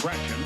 scratching.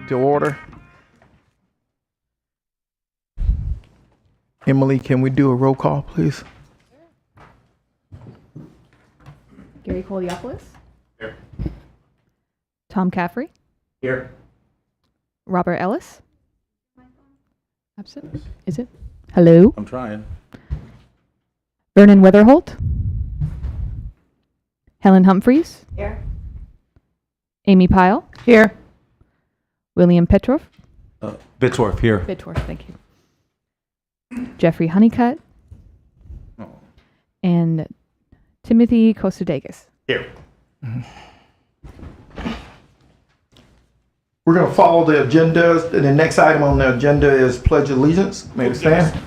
To order. Emily, can we do a roll call, please? Gary Koliopoulos. Here. Tom Caffrey. Here. Robert Ellis. Absent. Is it? Hello. I'm trying. Vernon Weatherholt. Helen Humphreys. Here. Amy Pyle. Here. William Petrov. Bitsworth here. Bitworth, thank you. Jeffrey Honeycutt. Oh. And Timothy Kostadakis. Here. We're going to follow the agenda. The next item on the agenda is Pledge of Allegiance. May we stand?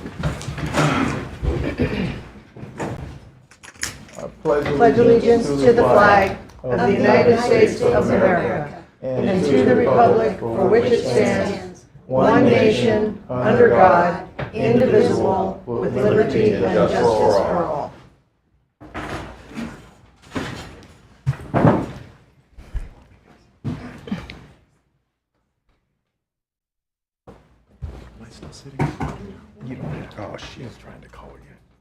Pledge allegiance to the flag of the United States of America and to the republic for which it stands, one nation, under God, indivisible, with liberty and justice for all. Am I still sitting? You don't have to. Oh, she was trying to call you.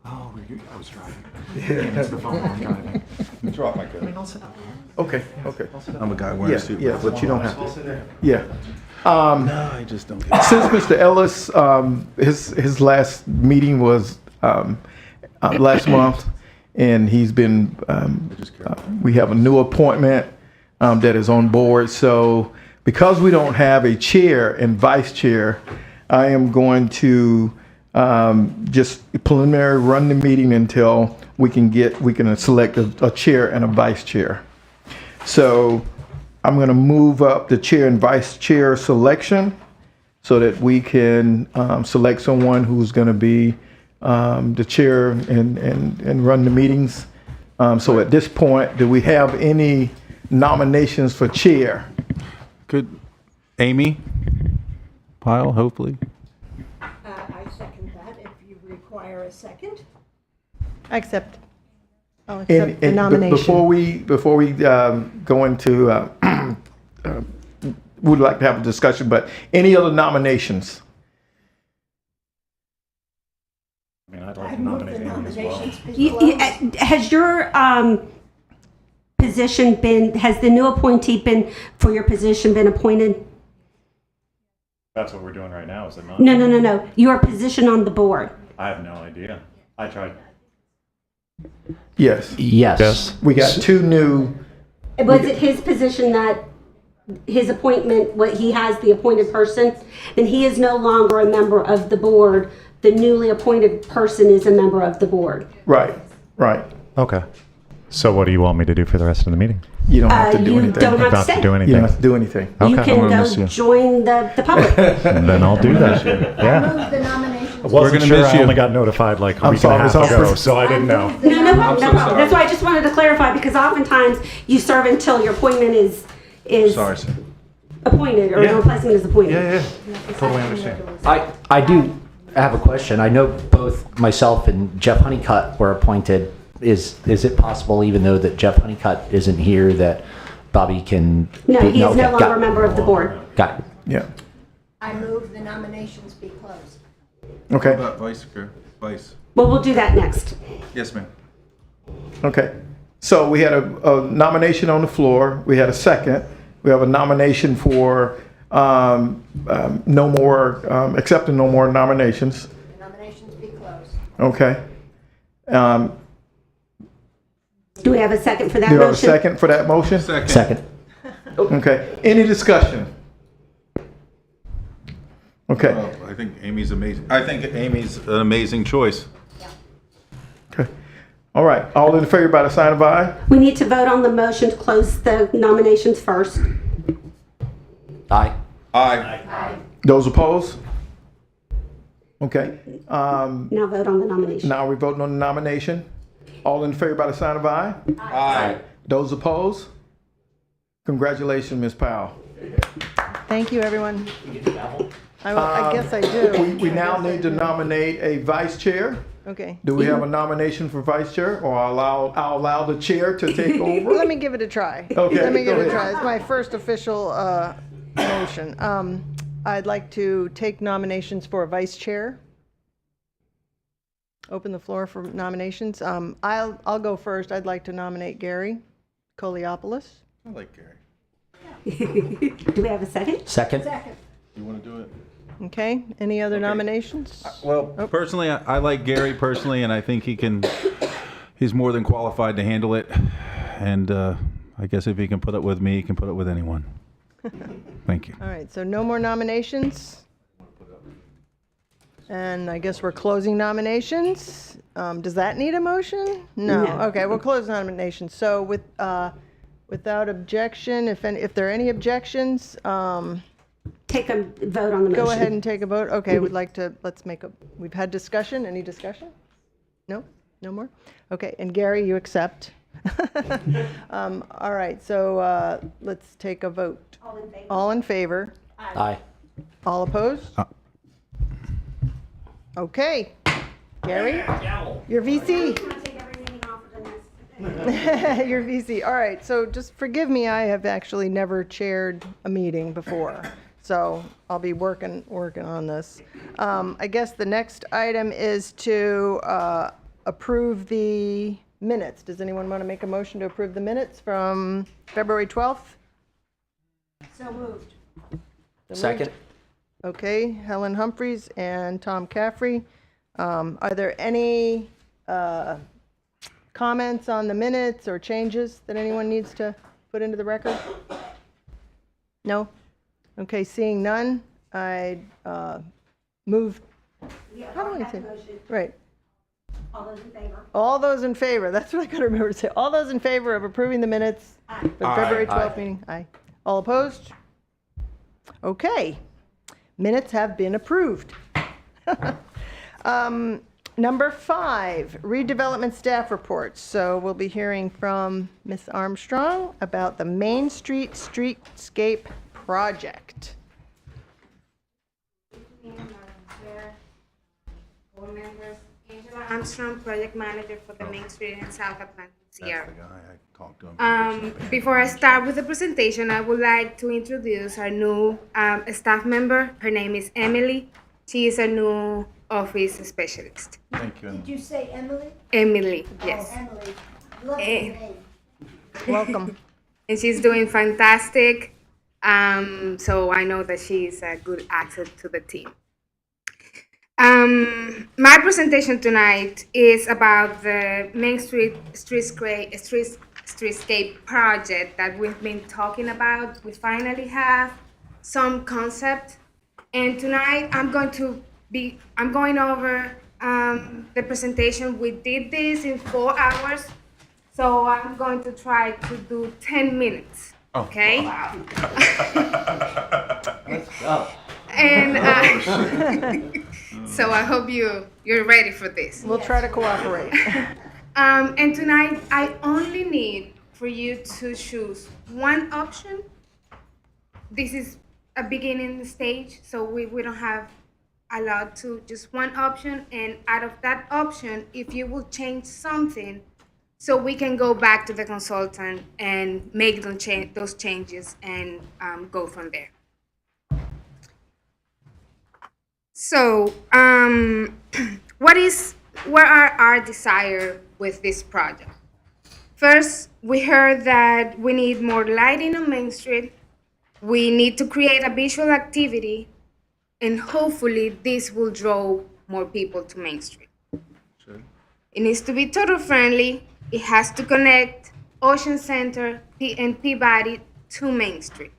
Oh, I was driving. Yeah, that's the phone. I'm driving. Drop my I mean, I'll sit down. Okay, okay. I'm a guy wearing Yeah, a suit. yeah, but you don't have I'll to. sit there. Yeah. No, I just don't get it. Since Mr. Ellis, his last meeting was last month, and he's been, we have a new appointment that is on board. So because we don't have a chair and vice chair, I am going to just preliminary run the meeting until we can select a chair and a vice chair. So I'm going to move up the chair and vice chair selection so that we can select someone who's going to be the chair and run the meetings. So at this point, do we have any nominations for chair? Could Amy Pyle, hopefully? I second that if you require a second. I'll accept the And nomination. before we go into, we'd like to have a discussion, but any other nominations? I mean, I'd like to nominate Amy as well. Has your position been, has the new appointee been, for your position, been appointed? That's what we're doing right now, is it not? No. Your position on the board. I have no idea. I tried. Yes. Yes. We got two new. Was it his position that his appointment, what he has the appointed person, then he is no longer a member of the board. The newly appointed person is a member of the board. Right. Okay. So what do you want me to do for the rest of the meeting? You don't have to do You anything. don't have to Not to stay. do You anything. don't have to do anything. You Okay, I'm can gonna go miss you. join the public. Then I'll do that. Yeah. Move the nomination. I wasn't gonna sure. miss I you. only got notified like a I'm week and a half sorry, it's all ago, for- so I didn't know. No problem. That's why I just wanted to clarify, because oftentimes you serve until your appointment is Sorry, sir. appointed or Yeah. your replacement is appointed. Yeah. Totally understand. I do, I have a question. I know both myself and Jeff Honeycutt were appointed. Is it possible, even though that Jeff Honeycutt isn't here, that Bobby can? No, he is no okay, longer a member of the board. Got it. Yeah. I move the nominations be closed. Okay. Vice Chair. Vice. Well, we'll do that next. Yes, ma'am. Okay. So we had a nomination on the floor. We had a second. We have a nomination for no more, accepting no more nominations. The nominations be closed. Okay. Do we have a second for that Do you have a motion? second for that motion? Second. Okay. Any discussion? Okay. I think Amy's amazing. I think Amy's an amazing choice. Okay. All right. All in favor by the sign of aye? We need to vote on the motion to close the nominations first. Aye. Aye. Those opposed? Okay. Now vote on the nomination. Now we're voting on the nomination. All in favor by the sign of aye? Aye. Those opposed? Congratulations, Ms. Powell. Thank you, everyone. I guess I do. We now need to nominate a vice chair. Okay. Do we have a nomination for vice chair, or I'll allow the chair to take over? Let me give it a try. Okay, Let me give go it a ahead. try. It's my first official motion. I'd like to take nominations for a vice chair. Open the floor for nominations. I'll go first. I'd like to nominate Gary Koliopoulos. I like Gary. Do we have a second? Second. You want to do it? Okay. Any other nominations? Well, personally, I like Gary personally, and I think he's more than qualified to handle it. And I guess if he can put it with me, he can put it with anyone. Thank you. All right. So no more nominations. And I guess we're closing nominations. Does that need a motion? No. No. Okay, we'll close nominations. So without objection, if there are any objections, Take a vote on the motion. go ahead and take a vote. Okay, we've had discussion. Any discussion? No? No more? Okay, and Gary, you accept? All right, so let's take a vote. All in favor? Aye. All opposed? Okay. Gary? Your VC. Your VC. All right, so just forgive me, I have actually never chaired a meeting before. So I'll be working on this. I guess the next item is to approve the minutes. Does anyone want to make a motion to approve the minutes from February 12th? So moved. Second. Okay, Helen Humphreys and Tom Caffrey. Are there any comments on the minutes or changes that anyone needs to put into the record? No? Okay, seeing none, I move. How do I say? Right. All those in favor? All those in favor, that's what I gotta remember to say. All those in favor of approving the minutes for the February 12th meeting? Aye. All opposed? Okay. Minutes have been approved. Number 5, redevelopment staff reports. So we'll be hearing from Ms. Armstrong about the Main Street Streetscape Project. Board members, Angela Armstrong, project manager for the Main Street in South Atlantic, Sierra. That's the guy I talked to him. Before I start with the presentation, I would like to introduce our new staff member. Her name is Emily. She is a new office specialist. Thank you. Oh, And you say Emily? Emily, yes. Emily. Eh, Welcome. And she's doing fantastic. So I know that she is a good asset to the team. My presentation tonight is about the Main Street Streetscape project that we've been talking about. We finally have some concept, and tonight I'm going over the presentation. We did this in 4 hours, so I'm going to try to do 10 minutes. Okay. Let's go. And so I hope you're ready for this. We'll try to cooperate. And tonight I only need for you to choose one option. This is a beginning stage, so we don't have allowed to just one option, and out of that option, if you will change something, so we can go back to the consultant and make those changes and go from there. So, what are our desire with this project? First, we heard that we need more lighting on Main Street. We need to create a visual activity, and hopefully this will draw more people to Main Street. Sure. It needs to be total friendly. It has to connect Ocean Center and Peabody to Main Street.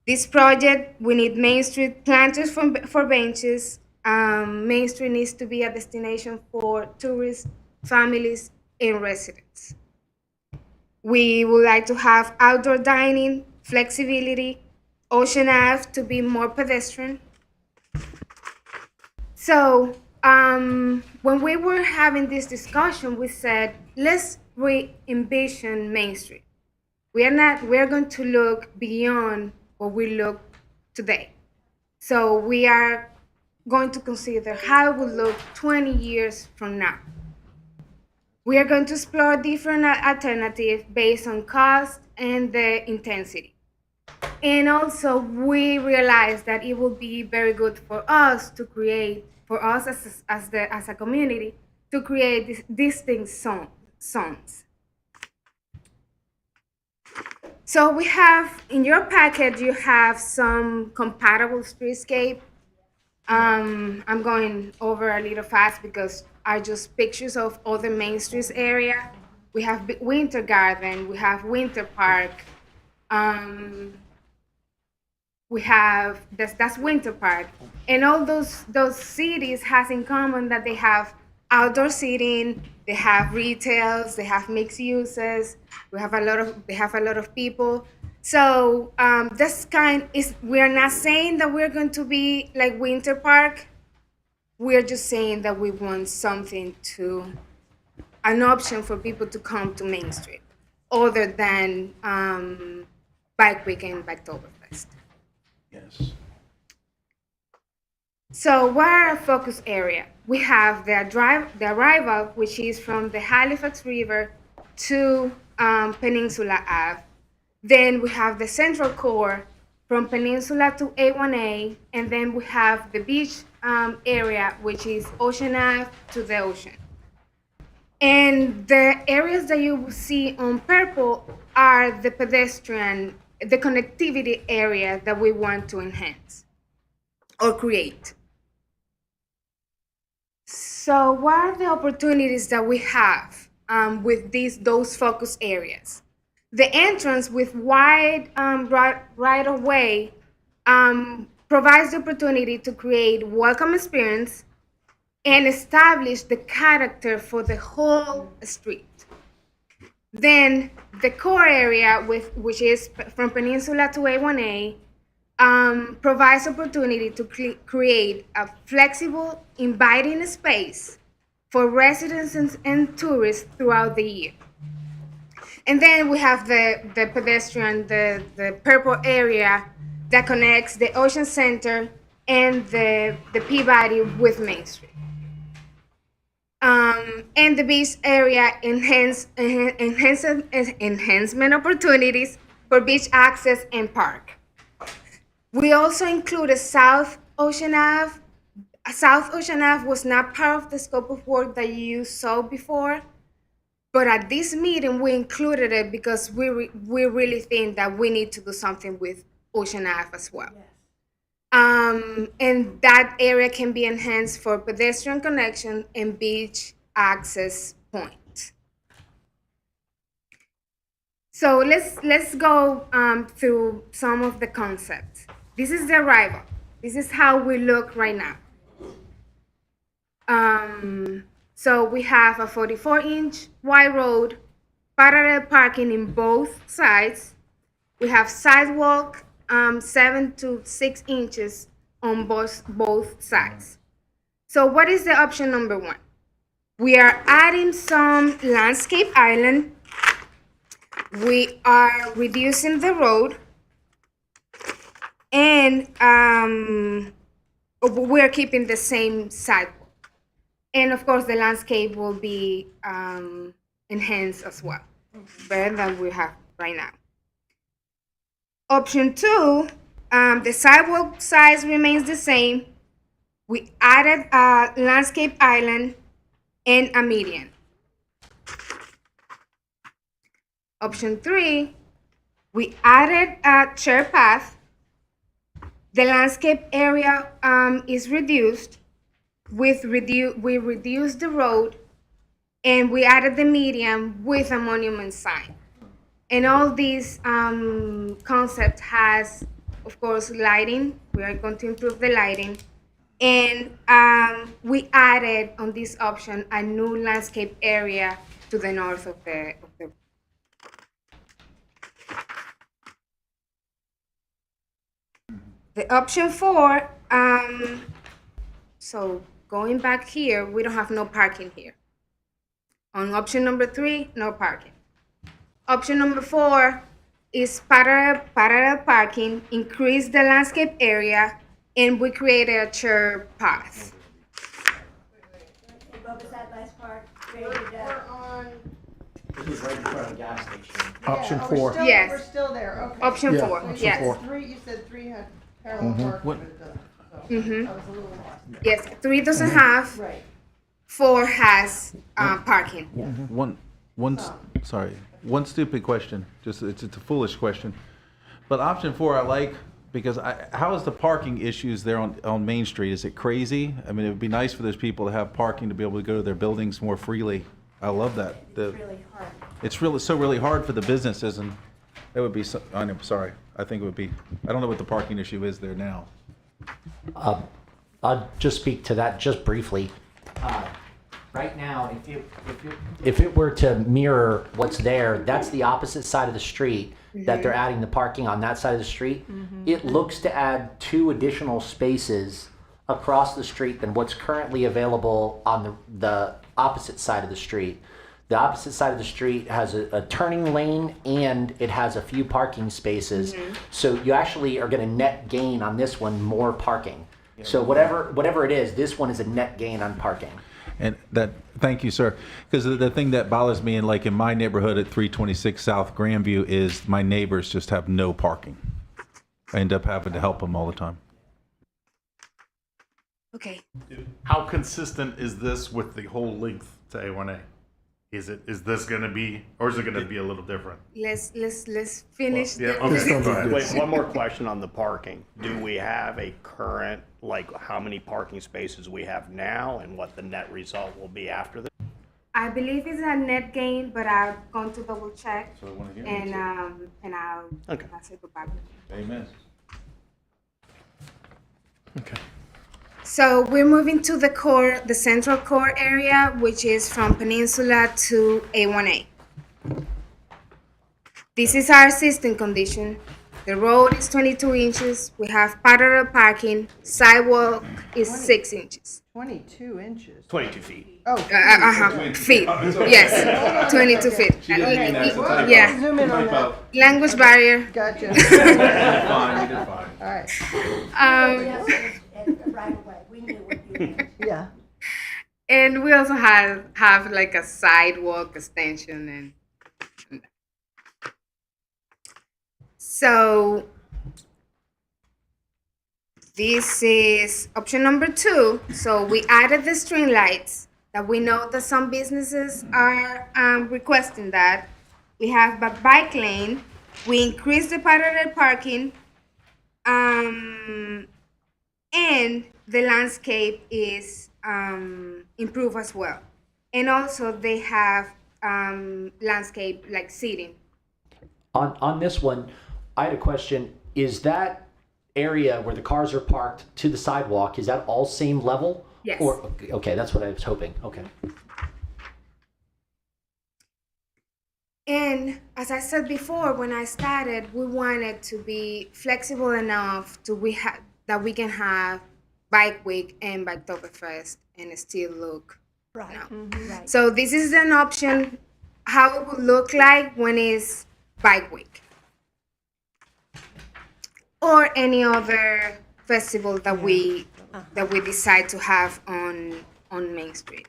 This project, we need Main Street planters for benches. Main Street needs to be a destination for tourists, families, and residents. We would like to have outdoor dining, flexibility, Ocean Ave to be more pedestrian. So when we were having this discussion, we said, let's re-envision Main Street. We are going to look beyond what we look today. So we are going to consider how it will look 20 years from now. We are going to explore different alternatives based on cost and the intensity. And also, we realize that it will be very good for us to create, for us as a community, to create distinct zones. So we have, in your packet, you have some compatible streetscape. I'm going over a little fast because are just pictures of other Main Street area. We have Winter Garden, we have Winter Park. We have, that's Winter Park. And all those cities has in common that they have outdoor seating, they have retails, they have mixed uses, they have a lot of people. So we are not saying that we're going to be like Winter Park. We're just saying that we want an option for people to come to Main Street, other than Bike Week and Biketoberfest. Yes. So what are our focus area? We have the arrival, which is from the Halifax River to Peninsula Ave. Then we have the central core from Peninsula to A1A, and then we have the beach area, which is Ocean Ave to the ocean. And the areas that you see on purple are the connectivity area that we want to enhance or create. So what are the opportunities that we have with those focus areas? The entrance with wide right-of-way provides the opportunity to create welcome experience and establish the character for the whole street. Then the core area, which is from Peninsula to A1A, provides opportunity to create a flexible, inviting space for residents and tourists throughout the year. And then we have the pedestrian, the purple area that connects the Ocean Center and the Peabody with Main Street. And the beach area enhancement opportunities for beach access and park. We also included South Ocean Ave. South Ocean Ave was not part of the scope of work that you saw before, but at this meeting we included it because we really think that we need to do something with Ocean Ave as well. Yes. And that area can be enhanced for pedestrian connection and beach access point. So let's go through some of the concepts. This is the arrival. This is how we look right now. So we have a 44-inch wide road, parallel parking in both sides. We have sidewalk 7 to 6 inches on both sides. So what is the option number 1? We are adding some landscape island. We are reducing the road, and we're keeping the same sidewalk. And of course, the landscape will be enhanced as well, better than we have right now. Option 2, the sidewalk size remains the same. We added a landscape island and a median. Option 3, we added a shared path. The landscape area is reduced. We reduced the road, and we added the median with a monument sign. And all these concept has, of course, lighting. We are going to improve the lighting. And we added on this option a new landscape area to the north of the option 4, so going back here, we don't have no parking here. On option number 3, no parking. Option number 4 is parallel parking, increase the landscape area, and we created a shared path. What was that last part? This is right in front of the gas station. Option Yeah, 4. Yes. We're still there, okay. Option Yeah, 4, option yes. 4. You said 3 had parallel parking, but it doesn't. So I was a little lost. Yes, 3 doesn't have, Right. 4 has parking. One stupid question. Just it's a foolish question. But option 4 I like because how is the parking issues there on Main Street? Is it crazy? I mean, it would be nice for those people to have parking to be able to go to their buildings more freely. I love that. Really hard. It's really hard for the businesses, and it would be. I'm sorry. I think it would be. I don't know what the parking issue is there now. I'll just speak to that just briefly. Right now, if it were to mirror what's there, that's the opposite side of the street that they're adding the parking on that side of the street. It looks to add 2 additional spaces across the street than what's currently available on the opposite side of the street. The opposite side of the street has a turning lane and it has a few parking spaces. So you actually are going to net gain on this one more parking. So whatever it is, this one is a net gain on parking. And thank you, sir. Because the thing that bothers me, in my neighborhood at 326 South Grandview, is my neighbors just have no parking. I end up having to help them all the time. Okay. How consistent is this with the whole length to A1A? Is this going to be, or is it going to be a little different? Let's finish. Yeah, the- okay. Go ahead. Wait, one more question on the parking. Do we have a current, how many parking spaces we have now and what the net result will be after this? I believe it's a net gain, but I'm going to double check. So I want to hear And I'll circle back. Amen. Okay. So we're moving to the central core area, which is from Peninsula to A1A. This is our existing condition. The road is 22 inches. We have parallel parking. Sidewalk is 6 inches. 22 inches. 22 feet. Oh, Feet. Yes, 22 feet. Yeah. zoom in on that. Language barrier. Gotcha. Fine, you did fine. All right. Right away, we knew what you meant. Yeah. And we also have like a sidewalk extension and so this is option number 2. So we added the string lights that we know that some businesses are requesting that. We have a bike lane. We increased the parallel parking. And the landscape is improved as well. And also they have landscape like seating. On this one, I had a question. Is that area where the cars are parked to the sidewalk, is that all same level? Yes. Or, okay, that's what I was hoping. Okay. And as I said before, when I started, we wanted to be flexible enough that we can have Bike Week and Biketoberfest and still look. Right. Right. So this is an option how it would look like when it's Bike Week or any other festival that we that we decide to have on Main Street.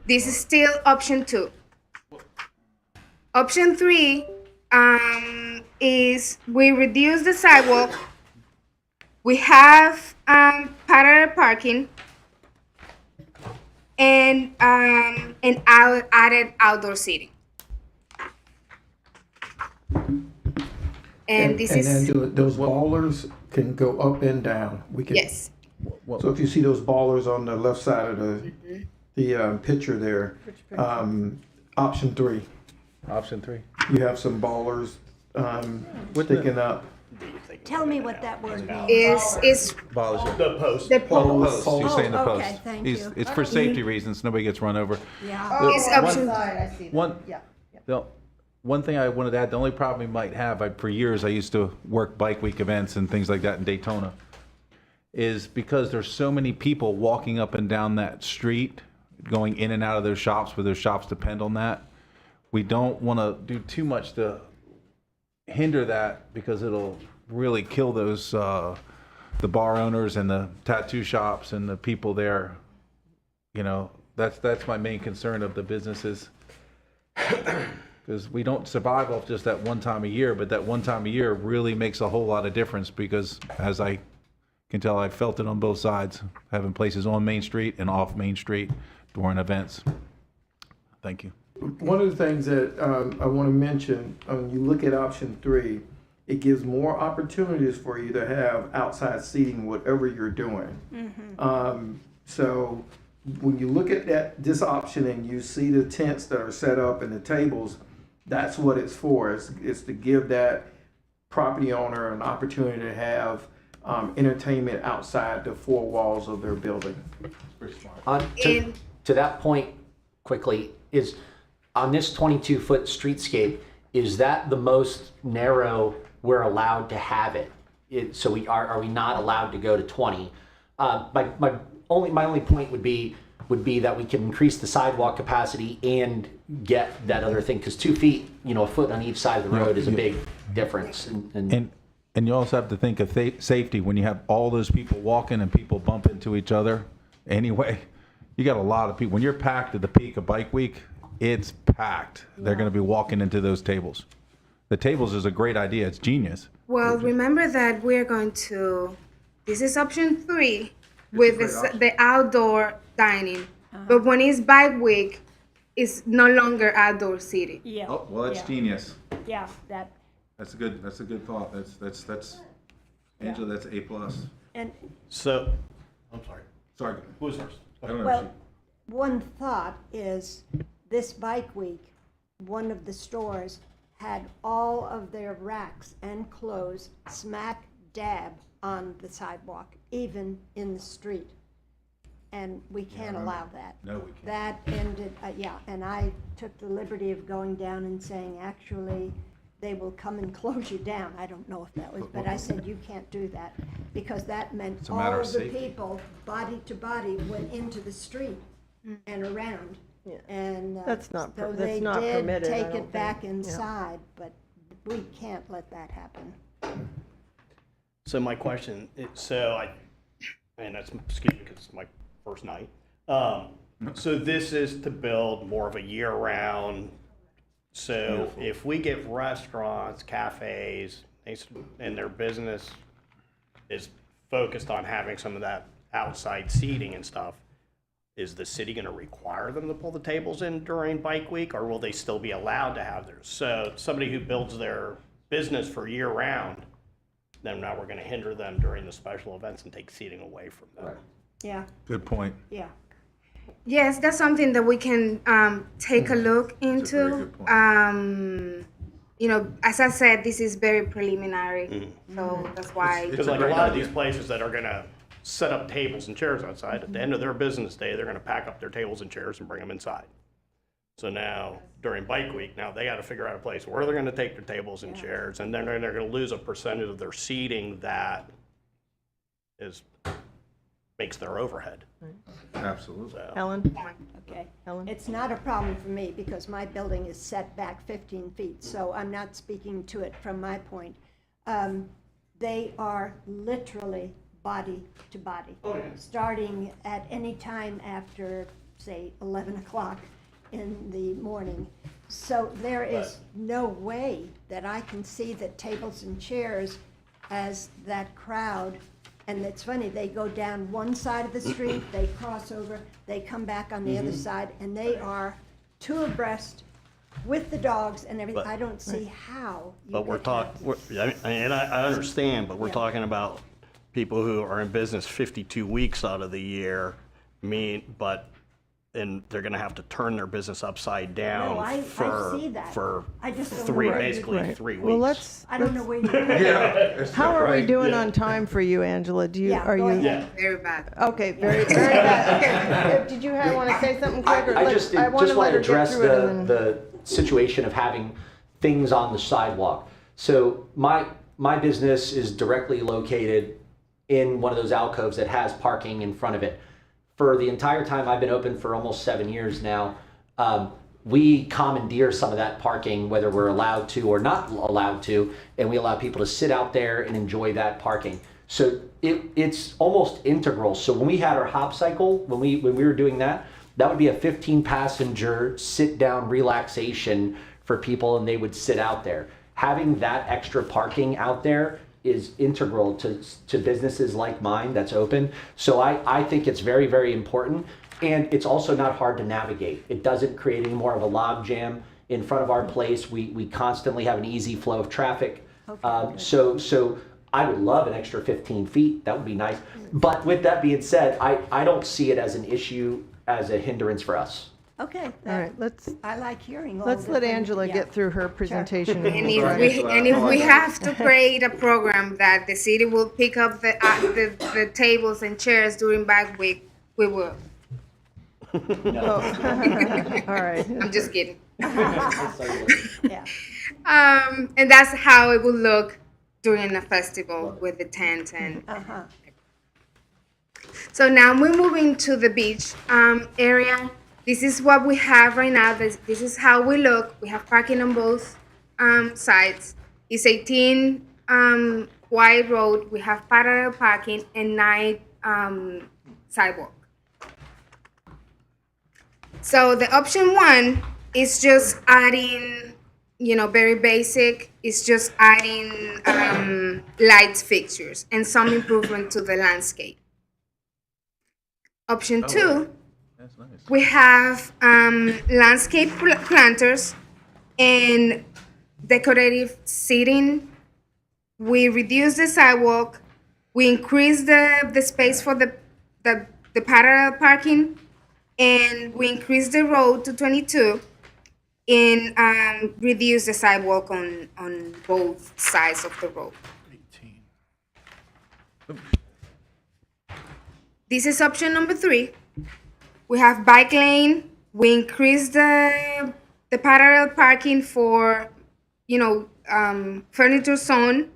This is still option 2. Option 3 is we reduce the sidewalk. We have parallel parking and added outdoor seating. And this and is then those ballers can go up and down. We can. yes. So if you see those ballers on the left side of the picture there, option 3, Option 3. you have some ballers sticking up. Tell me what that word means. Is Bothers you. The post. the post. Post. He's saying the Oh, post. okay, thank He's, you. it's for safety reasons. Nobody gets run over. Yeah. Is option I see that. One, Yeah. one thing I wanted to add, the only problem we might have, for years I used to work bike week events and things like that in Daytona, is because there's so many people walking up and down that street, going in and out of those shops, where those shops depend on that. We don't want to do too much to hinder that, because it'll really kill those, the bar owners and the tattoo shops and the people there. You know, that's my main concern of the businesses. Because we don't survive off just that one time a year, but that one time a year really makes a whole lot of difference, because as I can tell, I've felt it on both sides, having places on Main Street and off Main Street during events. Thank you. One of the things that I want to mention, when you look at option 3, it gives more opportunities for you to have outside seating, whatever you're doing. So when you look at this option and you see the tents that are set up and the tables, that's what it's for. It's to give that property owner an opportunity to have entertainment outside the 4 walls of their building. To that point, quickly, is on this 22-foot streetscape, is that the most narrow we're allowed to have it? So are we not allowed to go to 20? My only point would be that we can increase the sidewalk capacity and get that other thing, because 2 feet, a foot on each side of the road is a big difference. And you also have to think of safety when you have all those people walking and people bump into each other. Anyway, you got a lot of people. When you're packed at the peak of Bike Week, it's packed. They're going to be walking into those tables. The tables is a great idea. It's genius. Well, remember that we're going to, this is option 3 with the outdoor dining. But when it's Bike Week, it's no longer outdoor seating. Yeah. Oh, well, that's genius. Yeah, that, That's a good thought. That's Angela, that's A+. and, So, I'm sorry. Sorry. Who was first? I don't know. well, one thought is, this Bike Week, one of the stores had all of their racks and clothes smack dab on the sidewalk, even in the street. And we can't allow that. No, we can't. That ended, and I took the liberty of going down and saying, actually, they will come and close you down. I don't know if that was, but I said, you can't do that, because that meant a matter all of the safety. people, body to body, went into the street and around. And That's not so that's they not did permitted, I take don't it back think. Yeah. inside, but we can't let that happen. So my question, and that's, excuse me, because it's my first night. So this is to build more of a year-round, so if we get restaurants, cafes, and their business is focused on having some of that outside seating and stuff, is the city going to require them to pull the tables in during Bike Week, or will they still be allowed to have theirs? So somebody who builds their business for year-round, then now we're going to hinder them during the special events and take seating away from them. Yeah, Good point. yeah. Yes, that's something that we can take a look That's a very into. good point. As I said, this is very preliminary, so that's why. Because a like a great lot of idea. these places that are going to set up tables and chairs outside, at the end of their business day, they're going to pack up their tables and chairs and bring them inside. So now, during Bike Week, now they got to figure out a place where they're going to take their tables and chairs, and then they're going to lose a percentage of their seating that makes their overhead. Absolutely. So, Ellen? Okay. Ellen? It's not a problem for me, because my building is set back 15 feet, so I'm not speaking to it from my point. They are literally body to body. Oh, yeah. Starting at any time after, say, 11 o'clock in the morning. So there is no way that I can see the tables and chairs as that crowd. And it's funny, they go down one side of the street, they cross over, they come back on the other side, and they are two abreast with the dogs and everything. I don't see how you But we're could have- talking, and I understand, but we're Yeah. talking about people who are in business 52 weeks out of the year, and they're gonna have to turn their business upside down No, I for, see that. for I just don't know three, where you- basically 3 weeks. Well, let's, I don't know where you. how are we doing on time for you, Angela? Do you, Yeah, are go you? ahead. Very bad. Okay, very bad. Okay, did you want to say something quick? or I let- just wanna want let to her get address through it and then- the situation of having things on the sidewalk. So my business is directly located in one of those alcoves that has parking in front of it. For the entire time I've been open for almost 7 years now, we commandeer some of that parking, whether we're allowed to or not allowed to, and we allow people to sit out there and enjoy that parking. So it's almost integral. So when we had our hop cycle, when we were doing that, that would be a 15-passenger sit-down relaxation for people, and they would sit out there. Having that extra parking out there is integral to businesses like mine that's open. So I think it's very, very important. And it's also not hard to navigate. It doesn't create any more of a log jam in front of our place. We constantly have an easy flow of traffic. So I would love an extra 15 feet. That would be nice. But with that being said, I don't see it as an issue, as a hindrance for us. Okay. All right, I like hearing all let's let different- Angela yeah. get through her presentation. And if we have to create a program that the city will pick up the tables and chairs during back week, we will. All right. I'm just kidding. Yeah. And that's how it will look during a festival with the tent and. Uh-huh. So now we're moving to the beach area. This is what we have right now. This is how we look. We have parking on both sides. It's 18 wide road. We have parallel parking and 9 sidewalk. So the option 1 is just adding, very basic. It's just adding lights fixtures and some improvement to the landscape. Option 2, That's nice. we have landscape planters and decorative seating. We reduce the sidewalk. We increase the space for the parallel parking, and we increase the road to 22 and reduce the sidewalk on both sides of the road. 18. This is option number 3. We have bike lane. We increase the parallel parking for, furniture zone.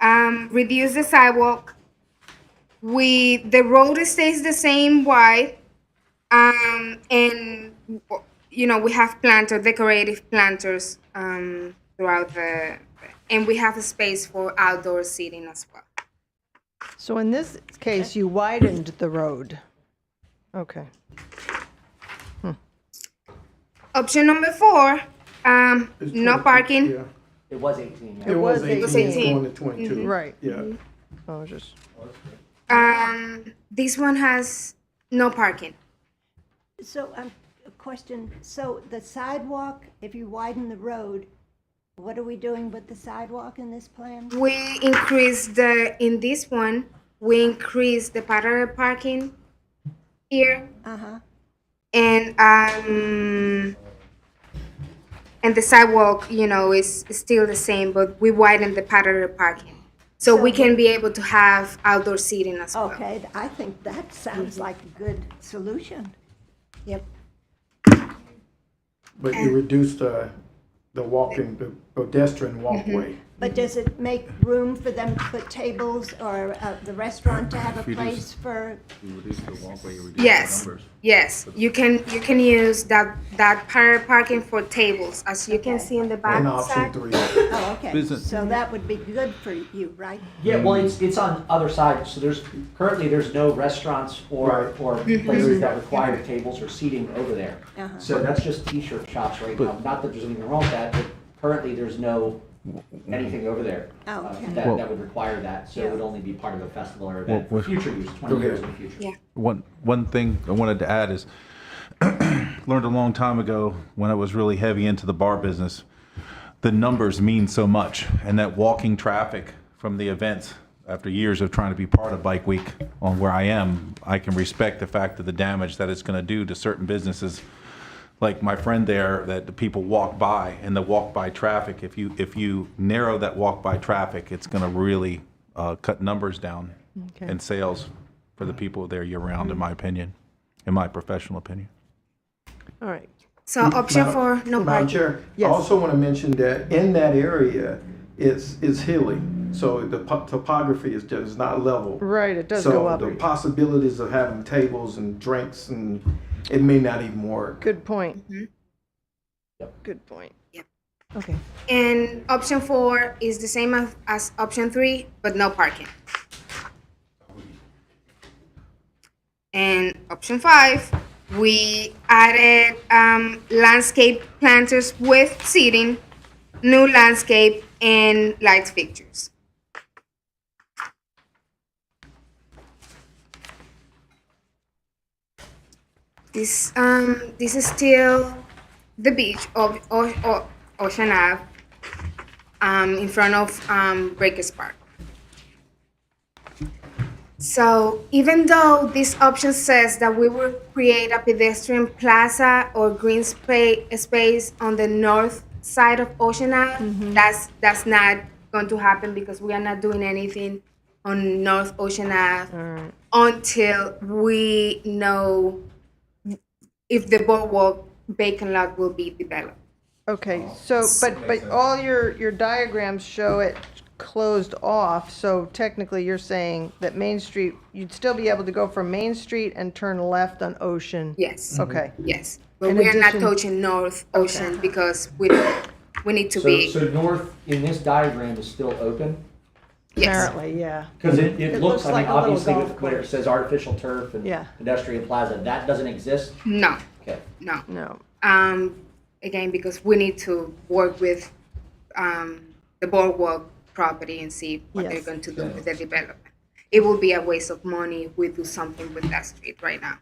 Reduce the sidewalk. The road stays the same wide. And we have decorative planters throughout and we have a space for outdoor seating as well. So in this case, you widened the road. Okay. Option number 4, no parking. Yeah. It was 18. It was 18, 18. going to 22. Right. Yeah. I was just, This one has no parking. So, a question, so the sidewalk, if you widen the road, what are we doing with the sidewalk in this plan? We increase in this one, we increase the parallel parking here. Uh-huh. And the sidewalk, is still the same, but we widen the parallel parking. So we can be able to have outdoor seating as well. Okay, I think that sounds like a good solution. Yep. But you reduced the pedestrian walkway. But does it make room for them to put tables or the restaurant to have a place for? Yes, yes. You can use that parking for tables, as you can see in the back And option side. 3. Oh, okay. Business. So that would be good for you, right? Yeah, well, it's on other sides, so currently there's no restaurants or places that require tables or seating over there. Uh-huh. So that's just t-shirt shops right now. Not that there's anything wrong with that, but currently there's no anything over there Oh, okay. that would require that, so it would only be part of a festival or event for Well, future use, 20 years in the future. Yeah. One thing I wanted to add is, learned a long time ago when I was really heavy into the bar business, the numbers mean so much, and that walking traffic from the events, after years of trying to be part of Bike Week on where I am, I can respect the fact of the damage that it's going to do to certain businesses. Like my friend there, that the people walk by, and the walk by traffic, if you narrow that walk by traffic, it's going to really cut numbers down and sales for the people there year round, in my opinion, in my professional opinion. All right. So option 4, no Madam parking. Chair, Yes. I also want to mention that in that area, it's hilly, so the topography is just not level. Right, it does go up. So the possibilities of having tables and drinks, and it may not even work. Good point. Yep. Good point. Yep. Okay. And option 4 is the same as option 3, but no parking. And option 5, we added landscape planters with seating, new landscape, and light fixtures. This is still the beach of Ocean Ave, in front of Breakers Park. So even though this option says that we will create a pedestrian plaza or green space on the north side of Ocean Ave, that's not going to happen, because we are not doing anything on North Ocean Ave until we know if the boardwalk vacant lot will be developed. Okay, so, but all your diagrams show it closed off, so technically you're saying that Main Street, you'd still be able to go from Main Street and turn left on Ocean? Yes. Okay. Yes. But In we are not addition- touching North Ocean because we need to So, be. so north in this diagram is still open? Yes. Apparently, yeah. Because it looks, I like mean, a little obviously golf with where it course. says artificial turf and Yeah. pedestrian plaza, that doesn't exist? No. Okay. No. No. Again, because we need to work with the boardwalk property and see what they're Yes. going to do with the development. It will be a waste of money if we do something with that street right now.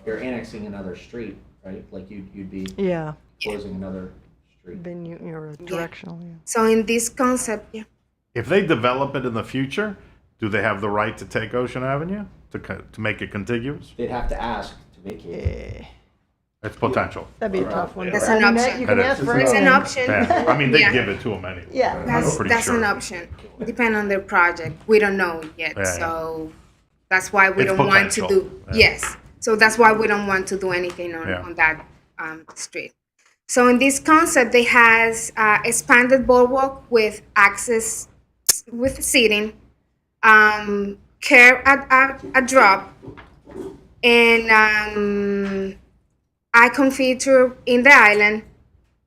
You're annexing another street, right? Like you'd be Yeah. closing another street. Then you're directional, yeah. So in this concept, yeah. If they develop it in the future, do they have the right to take Ocean Avenue to make it contiguous? They'd have to ask to vacate. It's potential. That'd be a tough one. That's I an mean, that option. You can It ask is. for It's an anything. option. Yeah. I mean, they Yeah. give it to them anyway. Yeah. I'm pretty That's sure. an option. Depend on their project. We don't know yet, Yeah, yeah. so that's why we It's don't want to potential. do. Yeah. Yes, so that's why we don't want to do anything Yeah. on that street. So in this concept, they has expanded boardwalk with access, with seating, curb at drop, and icon feature in the island,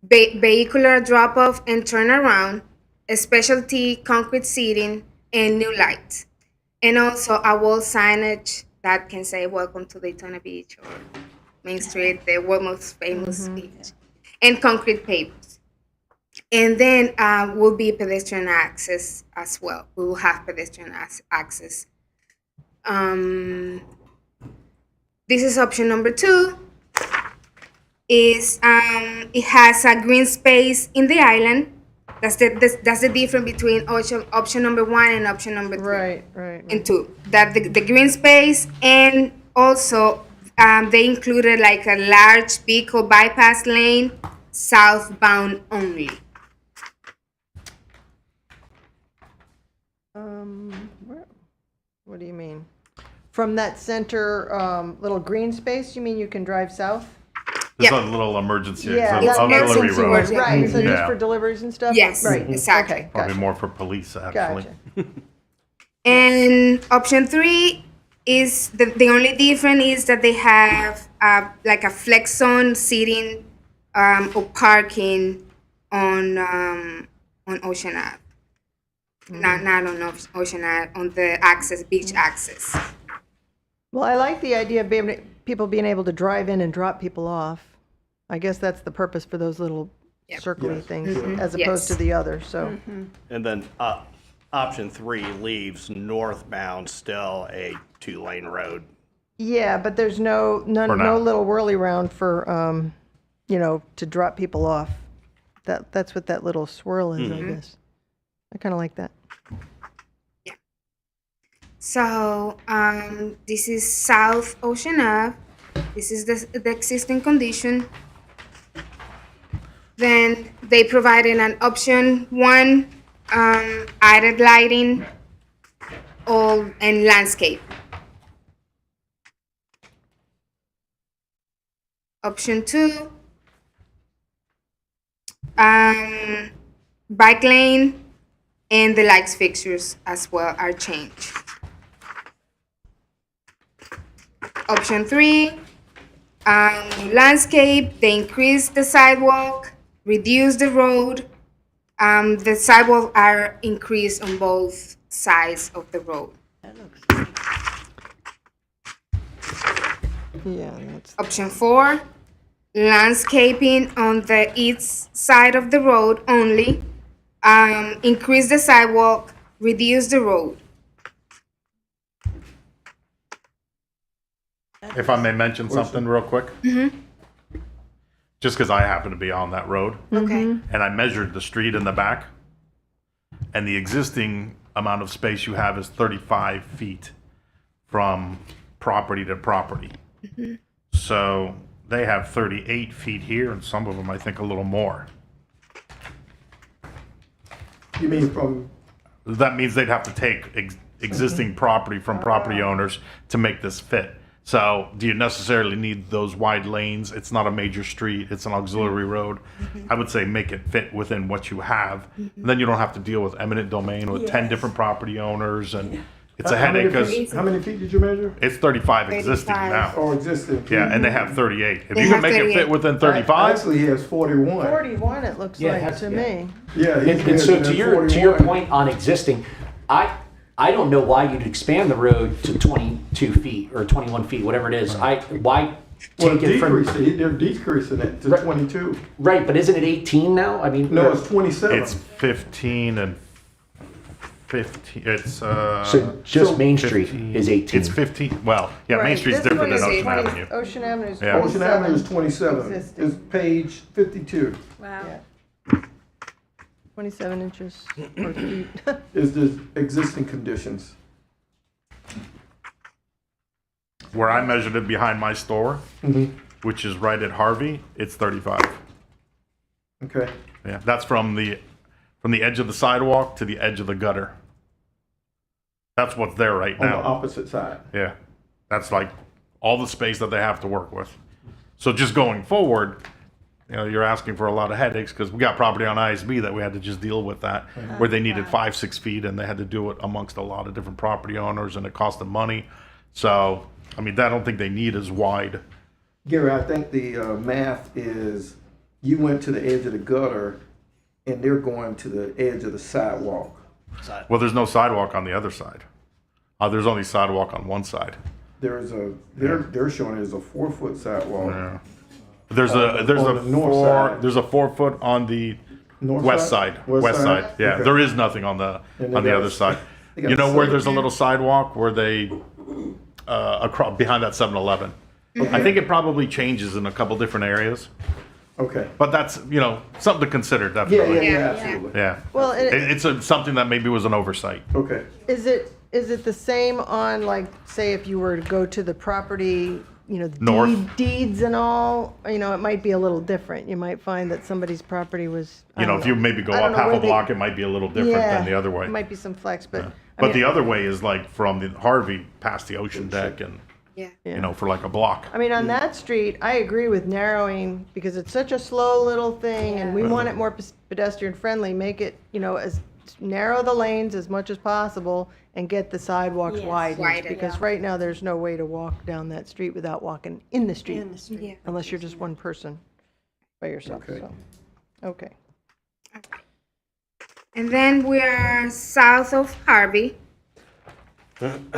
vehicular drop-off and turnaround, a specialty concrete seating, and new lights. And also a wall signage that can say, "Welcome to Daytona Beach," or Main Street, the world's most famous beach, and concrete pavers. And then will be pedestrian access as well. We will have pedestrian access. This is option number 2. Is it has a green space in the island. That's the difference between option number 1 and option number 3. Right. And 2. That the green space, and also they included like a large vehicle bypass lane, southbound only. What do you mean? From that center little green space, you mean you can drive south? There's Yeah. a little emergency Yeah, It's auxiliary emergency road. road. Right, so just Yeah. for deliveries and stuff? Yes, Right, exactly. okay, Probably gotcha, more for police, actually. gotcha. And option 3 is the only difference is that they have like a flex zone seating or parking on Ocean Ave. Not on Ocean Ave, on the access, beach access. Well, I like the idea of people being able to drive in and drop people off. I guess that's the purpose for those little Yep. circly Yes. things, as Yes. opposed to the other, so. And then option 3 leaves northbound still a 2-lane road. Yeah, but there's no For now. little whirly round for, to drop people off. That's what that little swirl is, I guess. I kind of like that. So this is South Ocean Ave. This is the existing condition. Then they provided an option 1, added lighting and landscape. Option 2, bike lane and the lights fixtures as well are changed. Option 3, landscape, they increase the sidewalk, reduce the road. The sidewalk are increased on both sides of the road. Yeah, that's, Option 4, landscaping on the east side of the road only. Increase the sidewalk, reduce the road. If I may mention something real quick. Just because I happen to be on that road. Okay. And I measured the street in the back. And the existing amount of space you have is 35 feet from property to property. So they have 38 feet here, and some of them, I think, a little more. You mean from, That means they'd have to take existing property from property owners to make this fit. So do you necessarily need those wide lanes? It's not a major street, it's an auxiliary road. I would say make it fit within what you have. Then you don't have to deal with eminent domain with 10 different property owners, and it's a headache because how many feet did you measure? it's 35 existing 35. now. Or existing? Yeah, and they have 38. If They you can have make it 38. fit within 35, Actually, he has 41. 41 it looks Yeah, like that's- to yeah. me. Yeah, he's And so measured to at your 41. point on existing, I don't know why you'd expand the road to 22 feet or 21 feet, whatever it is. Why Well, take it from, they're decreasing it to 22. right, but isn't it 18 now? I mean, No, it's 27. it's 15 and 15. It's so just Main Street 15. is 18. It's 15. Well, yeah, Main Right, Street's this different one than is Ocean 20 Avenue. Ocean Avenue is Yeah. 27. Ocean Avenue is 27. Existing. It's page 52 Yeah. 27 inches or feet. is the existing conditions. Where I measured it behind my store, which is right at Harvey, it's 35. Okay. Yeah, that's from the edge of the sidewalk to the edge of the gutter. That's what's there right On the now. opposite side. Yeah, that's like all the space that they have to work with. So just going forward, you're asking for a lot of headaches because we got property on ISB that we had to just deal with that, where they needed 5-6 feet and they had to do it amongst a lot of different property owners and it cost them money. So, I mean, I don't think they need as wide. Gary, I think the math is you went to the edge of the gutter and they're going to the edge of the sidewalk. Well, there's no sidewalk on the other side. There's only sidewalk on one side. They're showing it as a 4-foot sidewalk. Yeah. There's On a the north side. there's a 4-foot on the North west side. West West side. Yeah, Okay. there is nothing on the And they on the got other a- side. they got You a know where side there's a view. little sidewalk where they across behind that 7-Eleven. I think it probably changes in a couple different areas, Okay. but that's something to consider Yeah, definitely. yeah, Yeah, yeah, yeah. absolutely. Yeah. Well, and It's something that maybe was an oversight. Okay. is it the same on, like, say if you were to go to the property, the North. deeds and all, it might be a little different. You might find that somebody's property was, I don't If you maybe go I don't up know half where a they- block, it might be a little different than the other way. It might be some flex, but. I But mean, the other way is like from the Harvey past the ocean deck and Yeah. you know, for like a block. I mean, on that street, I agree with narrowing because it's such a slow little thing and we want it more pedestrian friendly. Make it, you know, as narrow the lanes as much as possible and get the sidewalks widened. Widened, Because right now there's no way to walk down that street without walking in the street. Yeah. Unless you're just one person by yourself, so. Okay. And then we are south of Harvey. And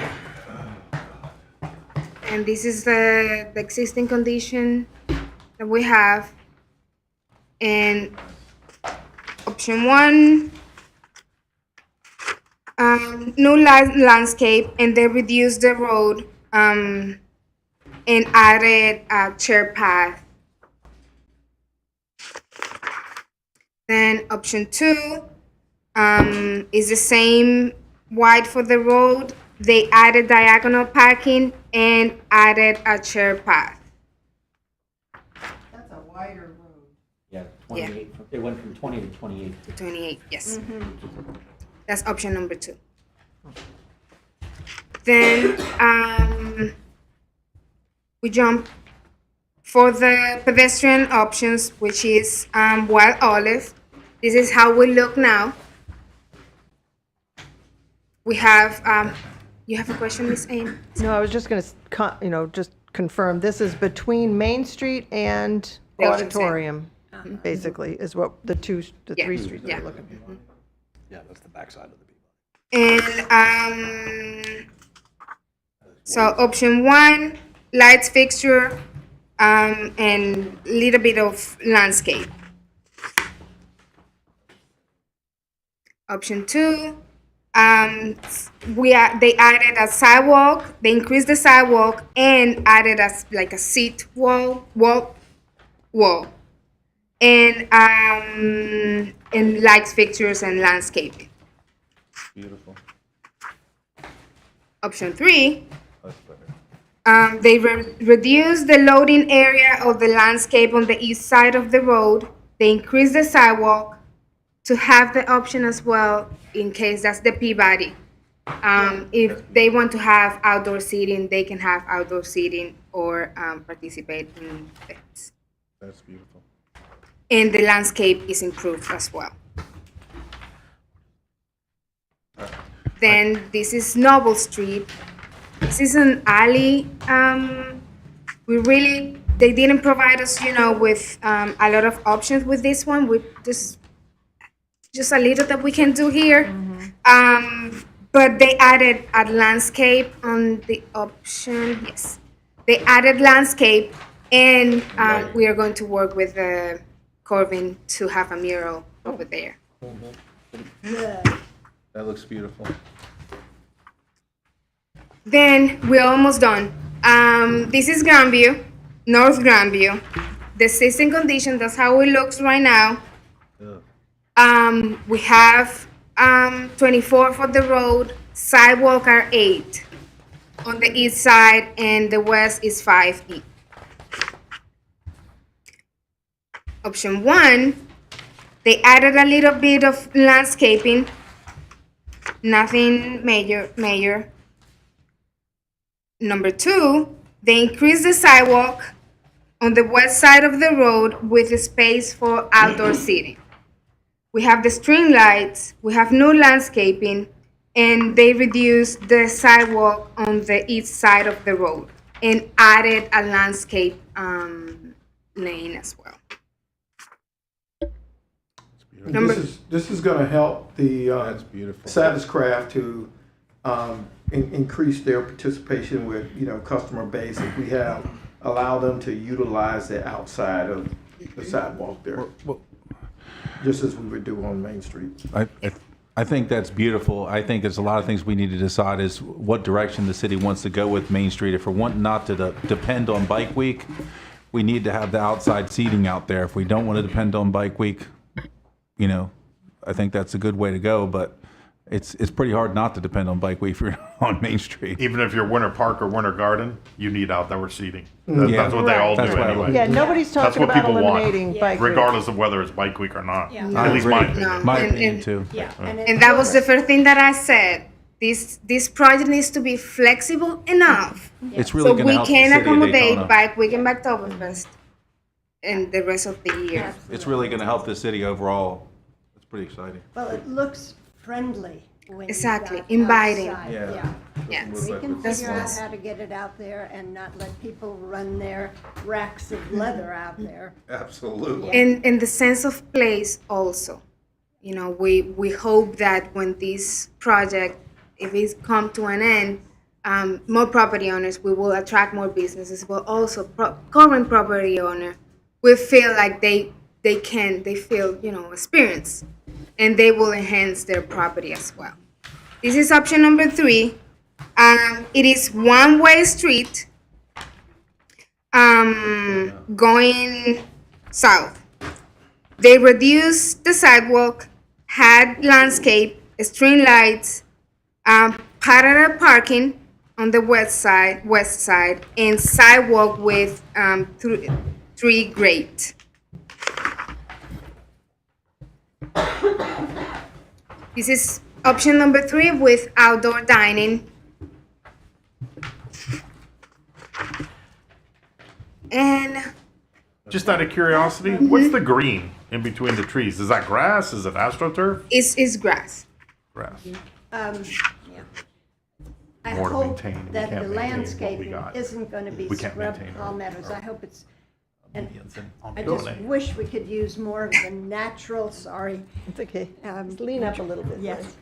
this is the existing condition that we have. And option 1, no landscape, and they reduced the road and added a chair path. Then option 2 is the same wide for the road. They added diagonal parking and added a chair path. That's a wider road. Yeah, 28. It went from 20 to 28. 28, yes. That's option number 2. Then we jump for the pedestrian options, which is Wild Olive. This is how we look now. We have, you have a question, Miss Aim? No, I was just going to, just confirm, this is between Main Street and The Ocean Auditorium, basically, is what the 3 streets Yeah. are looking for. Yeah, that's the backside of the Beachside. And so option 1, lights fixture, and little bit of landscape. Option 2, they added a sidewalk. They increased the sidewalk and added a seat wall, and lights fixtures and landscaping. Beautiful. Option 3, That's better. they reduced the loading area of the landscape on the east side of the road. They increased the sidewalk to have the option as well in case that's the Peabody. If they want to have outdoor seating, they can have outdoor seating or participate in events. That's beautiful. And the landscape is improved as well. Then this is Noble Street. This is an alley. They didn't provide us, with a lot of options with this one. With just a little that we can do here. But they added a landscape on the option. Yes, they added landscape, and we are going to work with Corbin to have a mural over there. That looks beautiful. Then we're almost done. This is Grandview, North Grandview. The existing condition, that's how it looks right now. We have 24 for the road, sidewalk are 8 on the east side, and the west is 5 feet. Option 1, they added a little bit of landscaping, nothing major. Number 2, they increased the sidewalk on the west side of the road with a space for outdoor seating. We have the string lights, we have new landscaping, and they reduced the sidewalk on the east side of the road and added a landscape lane as well. This is going to help the That's beautiful. Satiscraft to increase their participation with customer base if we allow them to utilize the outside of the sidewalk there, just as we would do on Main Street. I think that's beautiful. I think there's a lot of things we need to decide is what direction the city wants to go with Main Street. If we're wanting not to depend on Bike Week, we need to have the outside seating out there. If we don't want to depend on Bike Week, I think that's a good way to go. But it's pretty hard not to depend on Bike Week if you're on Main Street. Even if you're Winter Park or Winter Garden, you need outdoor seating. That's what they all do That's what I anyway. like. Yeah, nobody's That's talking what about people eliminating want, bike. regardless of whether it's Bike Week or not. Yeah. At least my agree. opinion. My And- opinion and- too. Yeah. And that was the first thing that I said. this project needs to be flexible enough It's really so going to we help the can city of accommodate Daytona. Bike Week and Oktoberfest and the rest of the year. It's really going to help the city overall. It's pretty exciting. Well, it looks friendly when you Exactly, got inviting. outside, Yeah. Yes. We can That's figure out nice. how to get it out there and not let people run their racks of leather out there. Absolutely. In the sense of place also, you know, we hope that when this project, if it's come to an end, more property owners, we will attract more businesses, but also current property owner will feel like they feel, you know, experience, and they will enhance their property as well. This is option number 3. It is one-way street going south. They reduced the sidewalk, had landscape, street lights, parallel parking on the west side, and sidewalk with 3 grate. This is option number 3 with outdoor dining. And Just out of curiosity, what's the green in between the trees? Is that grass? Is it astroturf? it's grass. Grass. I More to hope maintain. We that can't the maintain what we landscaping got. isn't going to be We can't scrub maintain our- palmettos. I hope it's, and I Building. just wish we could use more of the natural, sorry. It's okay. um, Lean up a little bit. Yes.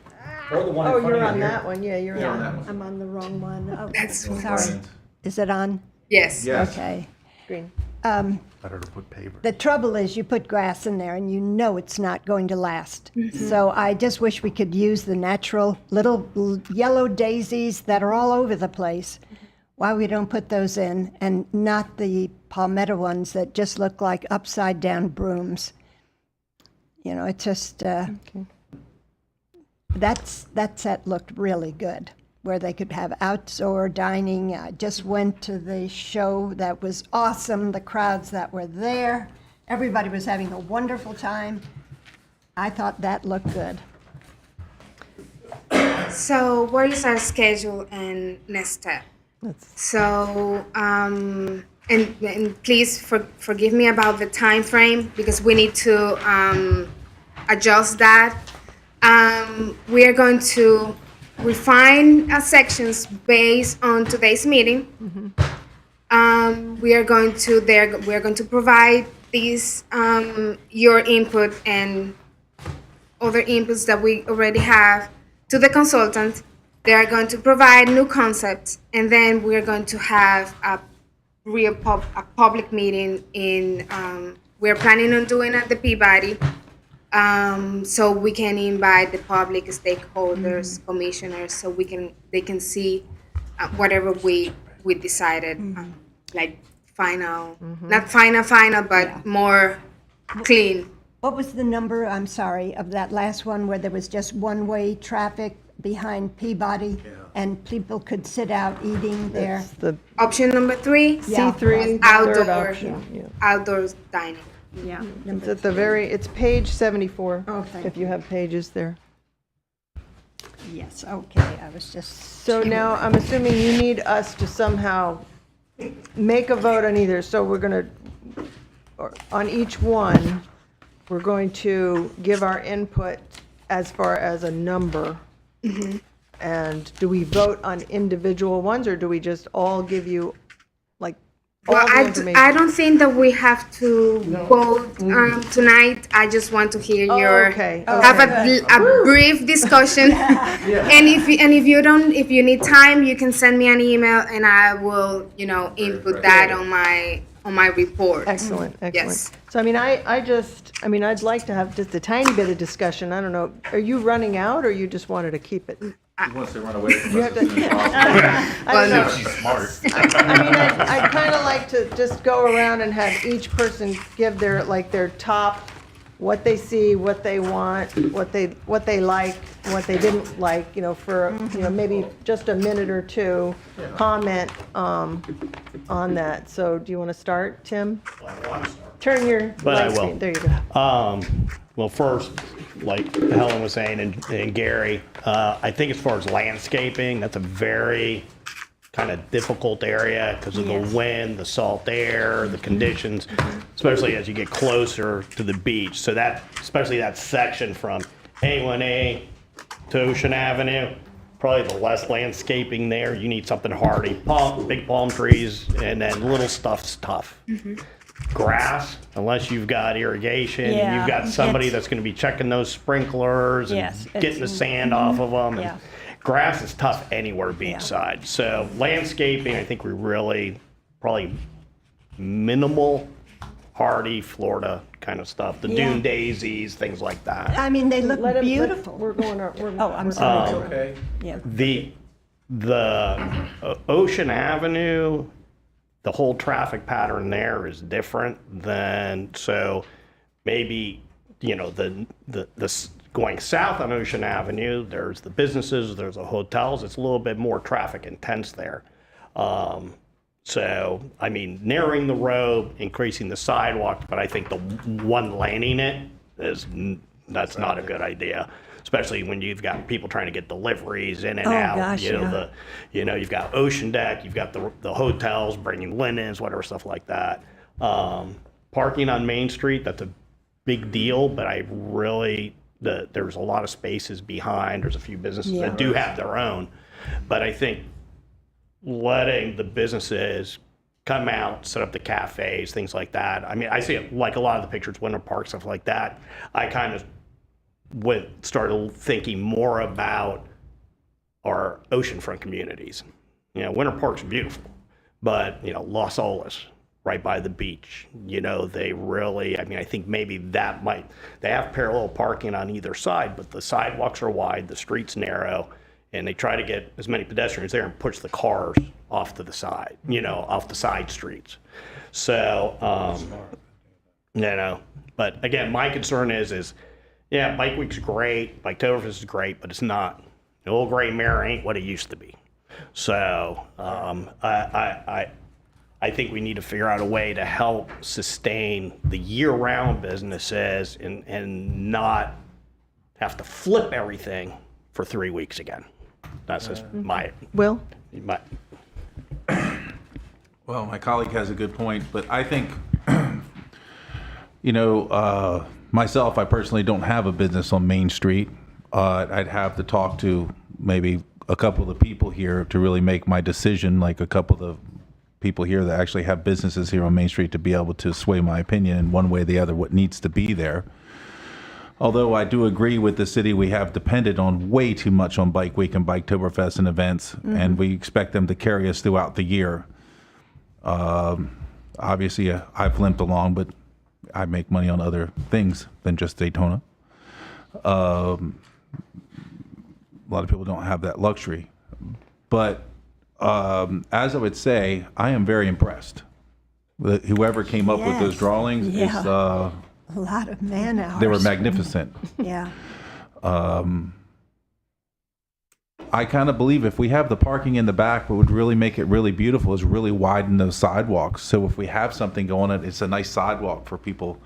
Oh, you're on that one. Yeah, you're on that one. I'm on the wrong one. Oh, That's sorry. Is it on? Yes. Okay. Green. Better to put paver. The trouble is you put grass in there and you know it's not going to last. So I just wish we could use the natural little yellow daisies that are all over the place. Why we don't put those in and not the palmetto ones that just look like upside down brooms. You know, it just, that set looked really good, where they could have outdoor dining. I just went to the show. That was awesome. The crowds that were there, everybody was having a wonderful time. I thought that looked good. So what is our schedule and next step? So, and please forgive me about the time frame because we need to adjust that. We are going to refine our sections based on today's meeting. We are going to provide these your input and other inputs that we already have to the consultant. They are going to provide new concepts, and then we are going to have a public meeting in. We're planning on doing at the Peabody, so we can invite the public, stakeholders, commissioners, so they can see whatever we decided, like final, not final, but more clean. What was the number, I'm sorry, of that last one where there was just one-way traffic behind Peabody and people could sit out eating there? The Option number 3, Yeah. C3, outdoor, third option. Yeah. outdoors dining. Yeah. It's at the very, it's page 74. Oh, thank If you have pages there. Yes, okay, I was just. So now I'm assuming you need us to somehow make a vote on either. So we're going to, on each one, we're going to give our input as far as a number. And do we vote on individual ones, or do we just all give you, like, all Well, the I information? don't think that we have to vote tonight. I just want to hear your okay. have a brief discussion. And if you need time, you can send me an email, and I will input that on my report. Excellent, excellent. Yes. So, I mean, I'd like to have just a tiny bit of discussion. I don't know, are you running out, or you just wanted to keep it? He wants to run away from You us have as soon as possible. I don't know. She's smart. I mean, I'd kind of like to just go around and have each person give their top, what they see, what they want, what they like, what they didn't like, for, maybe just a minute or two, comment on that. So do you want to start, Tim? I want to start. Turn your But I light will. screen. There you go. Well, first, like Helen was saying and Gary, I think as far as landscaping, that's a very kind of difficult area because of the wind, the salt air, the conditions, especially as you get closer to the beach. So that, especially that section from A1A to Ocean Avenue, probably the less landscaping there. You need something hardy, big palm trees, and then little stuff's tough. Grass, unless you've got irrigation, and you've got somebody that's going to be checking those sprinklers and getting the sand off of them. And grass is tough anywhere beachside. So landscaping, I think we really probably minimal, hardy Florida kind of stuff. The dune daisies, things like that. I mean, they look Let him- beautiful. We're going, I'm sorry. Okay. Yeah. The Ocean Avenue, the whole traffic pattern there is different than, so maybe, you know, the going south on Ocean Avenue, there's the businesses, there's the hotels, it's a little bit more traffic intense there. So, I mean, narrowing the road, increasing the sidewalk, but I think the one laning it that's not a good idea. Especially when you've got people trying to get deliveries in and out. Gosh, You've got Ocean Deck, you've got the hotels bringing linens, whatever, stuff like that. Parking on Main Street, that's a big deal, but I really, there's a lot of spaces behind. There's a few businesses that do have their own. But I think letting the businesses come out, set up the cafes, things like that. I mean, I see it like a lot of the pictures, Winter Park, stuff like that. I kind of started thinking more about our oceanfront communities. You know, Winter Park's beautiful, but, you know, Los Olas, right by the beach, you know, they really, I mean, I think maybe they have parallel parking on either side, but the sidewalks are wide, the street's narrow, and they try to get as many pedestrians there and push the cars off to the side, you know, off the side streets. So, you know, but again, my concern is, yeah, Bike Week's great, Biketoberfest is great, but it's not. The old gray mare ain't what it used to be. So I think we need to figure out a way to help sustain the year-round businesses and not have to flip everything for 3 weeks again. That's just my. Will? Well, my colleague has a good point, but I think, you know, myself, I personally don't have a business on Main Street. I'd have to talk to maybe a couple of the people here to really make my decision, like a couple of the people here that actually have businesses here on Main Street, to be able to sway my opinion in one way or the other what needs to be there. Although I do agree with the city, we have depended on way too much on Bike Week and Biketoberfest and events, and we expect them to carry us throughout the year. Obviously, I've limped along, but I make money on other things than just Daytona. A lot of people don't have that luxury. But as I would say, I am very impressed with whoever came up with those drawings. Yeah. Is, A lot of man hours. they were magnificent. Yeah. I kind of believe if we have the parking in the back, what would really make it really beautiful is really widen those sidewalks. So if we have something going on, it's a nice sidewalk for people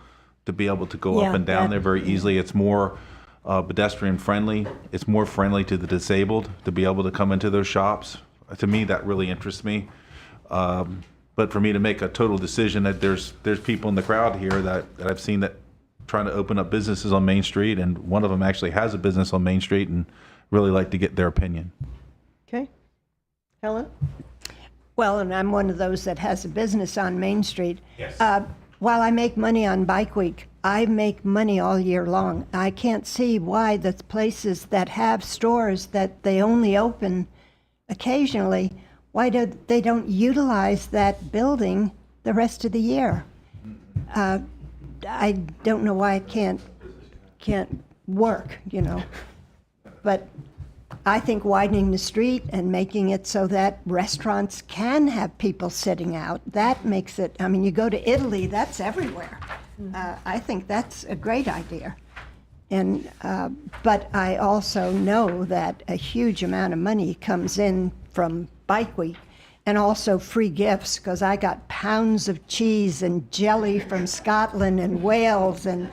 to be able to go up and down there very easily. It's more pedestrian friendly. It's more friendly to the disabled to be able to come into those shops. To me, that really interests me. But for me to make a total decision that there's people in the crowd here that I've seen that trying to open up businesses on Main Street, and one of them actually has a business on Main Street, and really like to get their opinion. Okay. Helen? Well, and I'm one of those that has a business on Main Street. Yes. While I make money on Bike Week, I make money all year long. I can't see why the places that have stores that they only open occasionally, why they don't utilize that building the rest of the year. I don't know why it can't work, you know. But I think widening the street and making it so that restaurants can have people sitting out, that makes it, I mean, you go to Italy, that's everywhere. I think that's a great idea. And, but I also know that a huge amount of money comes in from Bike Week, and also free gifts, because I got pounds of cheese and jelly from Scotland and Wales and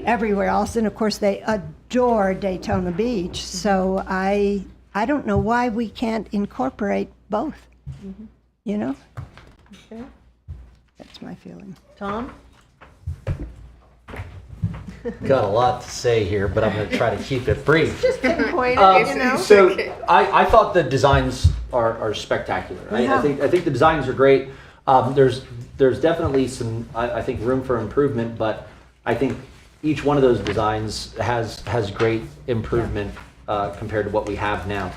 everywhere else. And of course, they adore Daytona Beach, so I don't know why we can't incorporate both. You know? Okay. That's my feeling. Tom? Got a lot to say here, but I'm going to try to keep it brief. Just pinpoint it, you know? So I thought the designs are spectacular. I think the designs are great. There's definitely some I think room for improvement, but I think each one of those designs has great improvement compared to what we have now.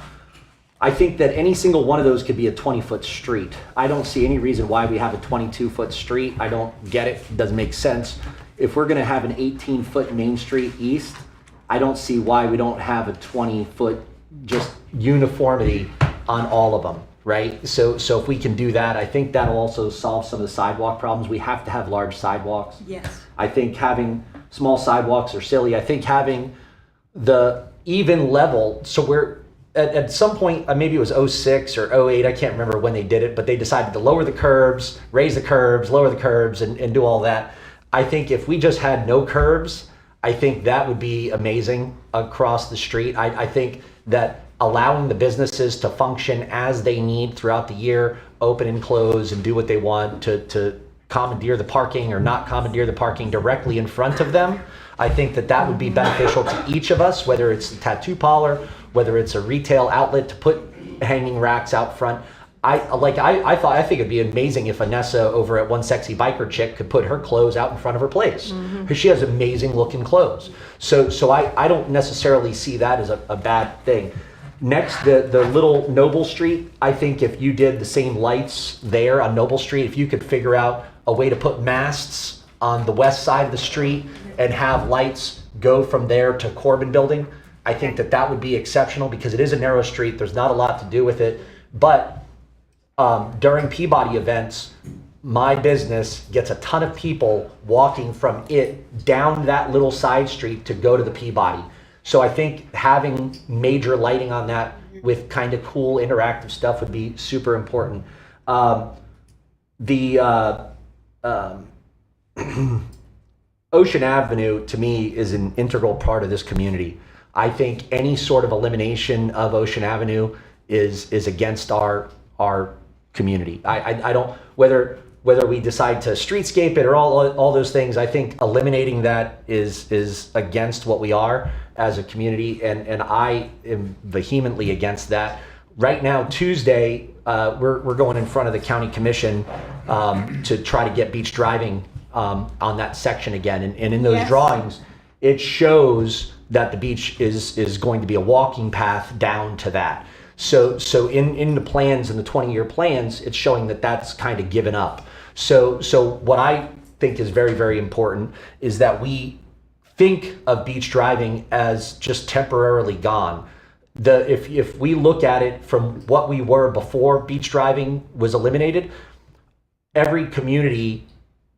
I think that any single one of those could be a 20-foot street. I don't see any reason why we have a 22-foot street. I don't get it. It doesn't make sense. If we're going to have an 18-foot Main Street East, I don't see why we don't have a 20-foot just uniformity on all of them, right? So if we can do that, I think that'll also solve some of the sidewalk problems. We have to have large sidewalks. Yes. I think having small sidewalks are silly. I think having the even level, so we're at some point, maybe it was 06 or 08, I can't remember when they did it, but they decided to lower the curbs, raise the curbs, lower the curbs, and do all that. I think if we just had no curbs, I think that would be amazing across the street. I think that allowing the businesses to function as they need throughout the year, open and close and do what they want, to commandeer the parking or not commandeer the parking directly in front of them, I think that would be beneficial to each of us, whether it's a tattoo parlor, whether it's a retail outlet to put hanging racks out front. I think it'd be amazing if Anessa over at One Sexy Biker Chick could put her clothes out in front of her place, because she has amazing looking clothes. So I don't necessarily see that as a bad thing. Next, the little Noble Street, I think if you did the same lights there on Noble Street, if you could figure out a way to put masts on the west side of the street and have lights go from there to Corbin Building, I think that would be exceptional, because it is a narrow street. There's not a lot to do with it. But during Peabody events, my business gets a ton of people walking from it down that little side street to go to the Peabody. So I think having major lighting on that with kind of cool interactive stuff would be super important. Ocean Avenue, to me, is an integral part of this community. I think any sort of elimination of Ocean Avenue is against our community. I don't, whether we decide to streetscape it or all those things, I think eliminating that is against what we are as a community, and I am vehemently against that. Right now, Tuesday, we're going in front of the county commission to try to get beach driving on that section again, and in those drawings, it shows that the beach is going to be a walking path down to that. So in the plans, in the 20-year plans, it's showing that that's kind of given up. So what I think is very, very important is that we think of beach driving as just temporarily gone. If we look at it from what we were before beach driving was eliminated, every community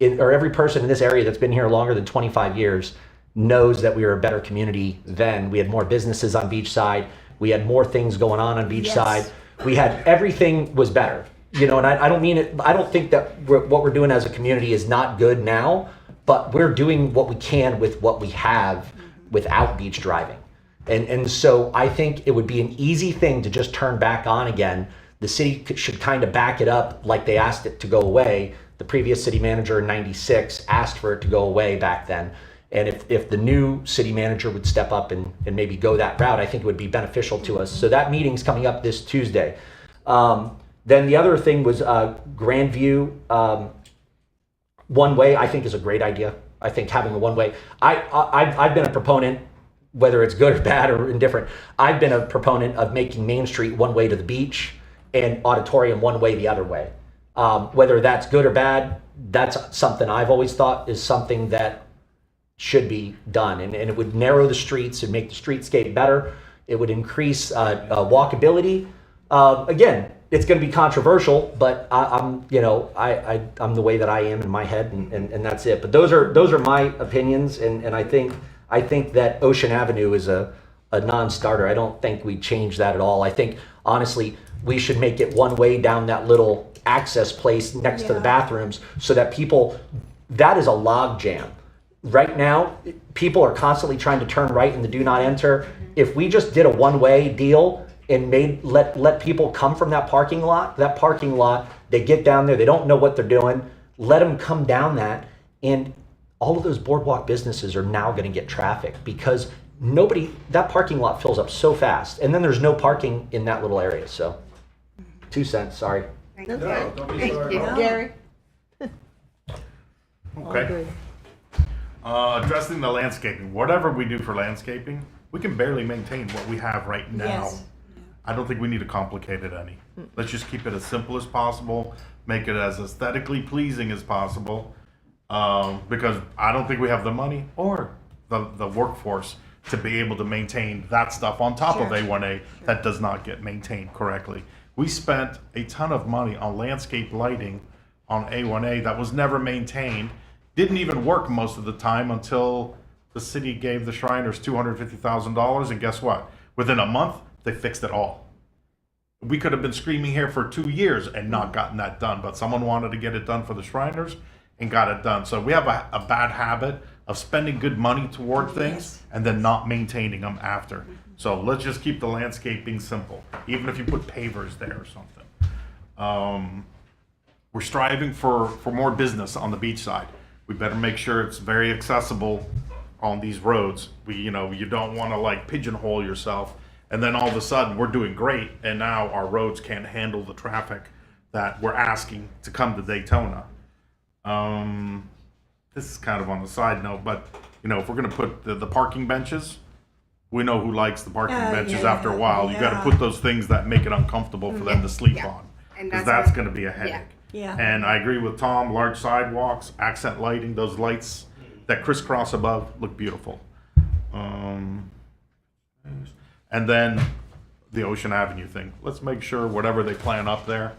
or every person in this area that's been here longer than 25 years knows that we were a better community then. We had more businesses on Beachside. We had more things going on Beachside. We had, everything was better, and I don't mean it. I don't think that what we're doing as a community is not good now, but we're doing what we can with what we have without beach driving. And so I think it would be an easy thing to just turn back on again. The city should kind of back it up like they asked it to go away. The previous city manager in '96 asked for it to go away back then. And if the new city manager would step up and maybe go that route, I think it would be beneficial to us. So that meeting's coming up this Tuesday. Then the other thing was Grandview. One way, I think, is a great idea. I think having a one way, I've been a proponent, whether it's good or bad or indifferent, I've been a proponent of making Main Street one way to the beach and Auditorium one way the other way. Whether that's good or bad, that's something I've always thought is something that should be done, and it would narrow the streets and make the streetscape better. It would increase walkability. Again, it's going to be controversial, but I'm the way that I am in my head, and that's it. But those are my opinions, and I think that Ocean Avenue is a non-starter. I don't think we change that at all. I think honestly we should make it one way down that little access place next to the bathrooms, so that that is a log jam. right now, people are constantly trying to turn right in the do not enter. If we just did a one-way deal and let people come from that parking lot, they get down there, they don't know what they're doing, let them come down that, and all of those boardwalk businesses are now going to get traffic because that parking lot fills up so fast, and then there's no parking in that little area. So 2 cents, sorry. No, don't be sorry. Gary? Okay. Good. Addressing the landscaping. Whatever we do for landscaping, we can barely maintain what we have right now. Yes. I don't think we need to complicate it any. Let's just keep it as simple as possible, make it as aesthetically pleasing as possible, because I don't think we have the money or the workforce to be able to maintain that stuff on top of A1A that does not get maintained correctly. We spent a ton of money on landscape lighting on A1A that was never maintained, didn't even work most of the time until the city gave the Shriners $250,000, and guess what? Within a month, they fixed it all. We could have been screaming here for 2 years and not gotten that done, but someone wanted to get it done for the Shriners and got it done. So we have a bad habit of spending good money toward things and then not maintaining them after. So let's just keep the landscaping simple, even if you put pavers there or something. We're striving for more business on the beach side. We better make sure it's very accessible on these roads. You don't want to like pigeonhole yourself, and then all of a sudden we're doing great, and now our roads can't handle the traffic that we're asking to come to Daytona. This is kind of on the side note, but if we're gonna put the parking benches, we know who likes the parking benches after a while. You got to put those things that make it uncomfortable for them to sleep on, And because that's that's going to be a headache. Yeah. And I agree with Tom, large sidewalks, accent lighting, those lights that crisscross above look beautiful. And then the Ocean Avenue thing. Let's make sure whatever they plan up there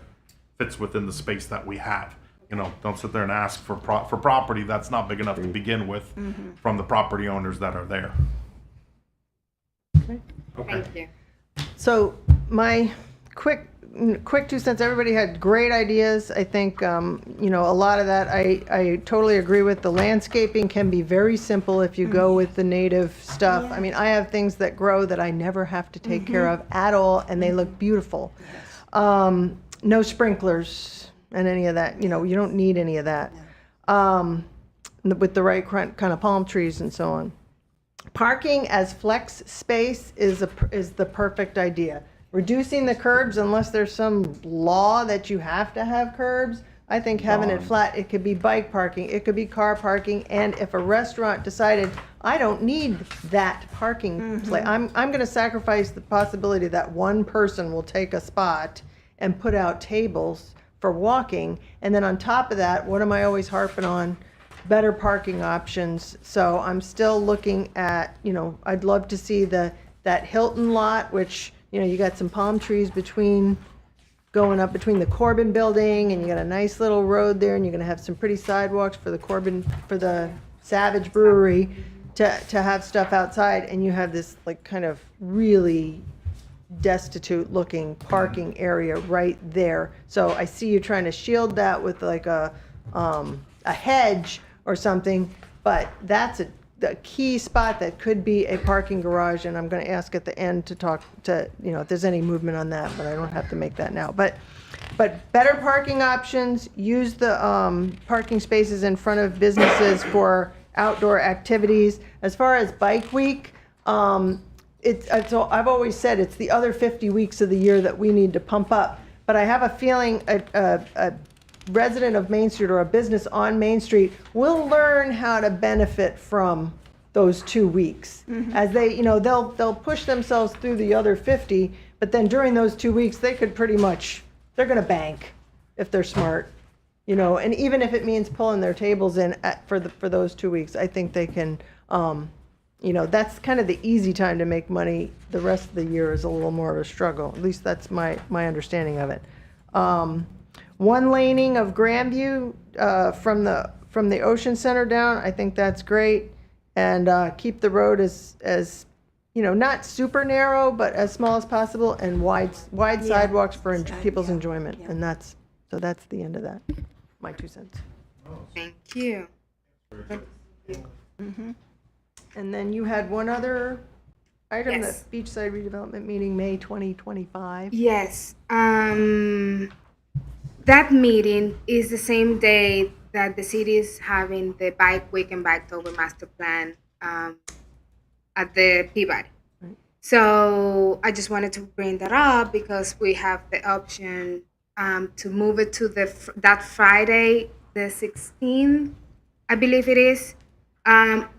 fits within the space that we have. Don't sit there and ask for property that's not big enough to begin with from the property owners that are there. Okay. Thank you. So my quick 2 cents, everybody had great ideas. I think, a lot of that I totally agree with. The landscaping can be very simple if you go with the native stuff. I mean, I have things that grow that I never have to take care of at all, and they look beautiful. No sprinklers and any of that. You don't need any of that. With the right kind of palm trees and so on. Parking as flex space is the perfect idea. Reducing the curbs, unless there's some law that you have to have curbs, I think having it flat, it could be bike parking, it could be car parking, and if a restaurant decided, I don't need that parking place, I'm going to sacrifice the possibility that one person will take a spot and put out tables for walking, and then on top of that, what am I always harping on? Better parking options. So I'm still looking at, I'd love to see that Hilton lot, which, you got some palm trees going up between the Corbin building, and you got a nice little road there, and you're gonna have some pretty sidewalks for the Savage Brewery to have stuff outside, and you have this like kind of really destitute looking parking area right there. So I see you trying to shield that with like a hedge or something, but that's the key spot that could be a parking garage, and I'm going to ask at the end to talk to, if there's any movement on that, but I don't have to make that now. But better parking options, use the parking spaces in front of businesses for outdoor activities. As far as Bike Week, I've always said it's the other 50 weeks of the year that we need to pump up, but I have a feeling a resident of Main Street or a business on Main Street will learn how to benefit from those 2 weeks. As they, they'll push themselves through the other 50, but then during those 2 weeks, they could pretty much, they're going to bank if they're smart, and even if it means pulling their tables in for those 2 weeks, I think they can, that's kind of the easy time to make money. The rest of the year is a little more of a struggle. At least that's my understanding of it. One laning of Grandview from the Ocean Center down, I think that's great. And keep the road as not super narrow, but as small as possible, and wide sidewalks for people's enjoyment. And that's the end of that. My 2 cents. Thank you. And then you had one other item, Yes. that Beachside redevelopment meeting, May 2025. Yes. That meeting is the same day that the city is having the Bike Week and Biketober Master Plan at the Peabody. So I just wanted to bring that up because we have the option to move it to that Friday, the 16th, I believe it is,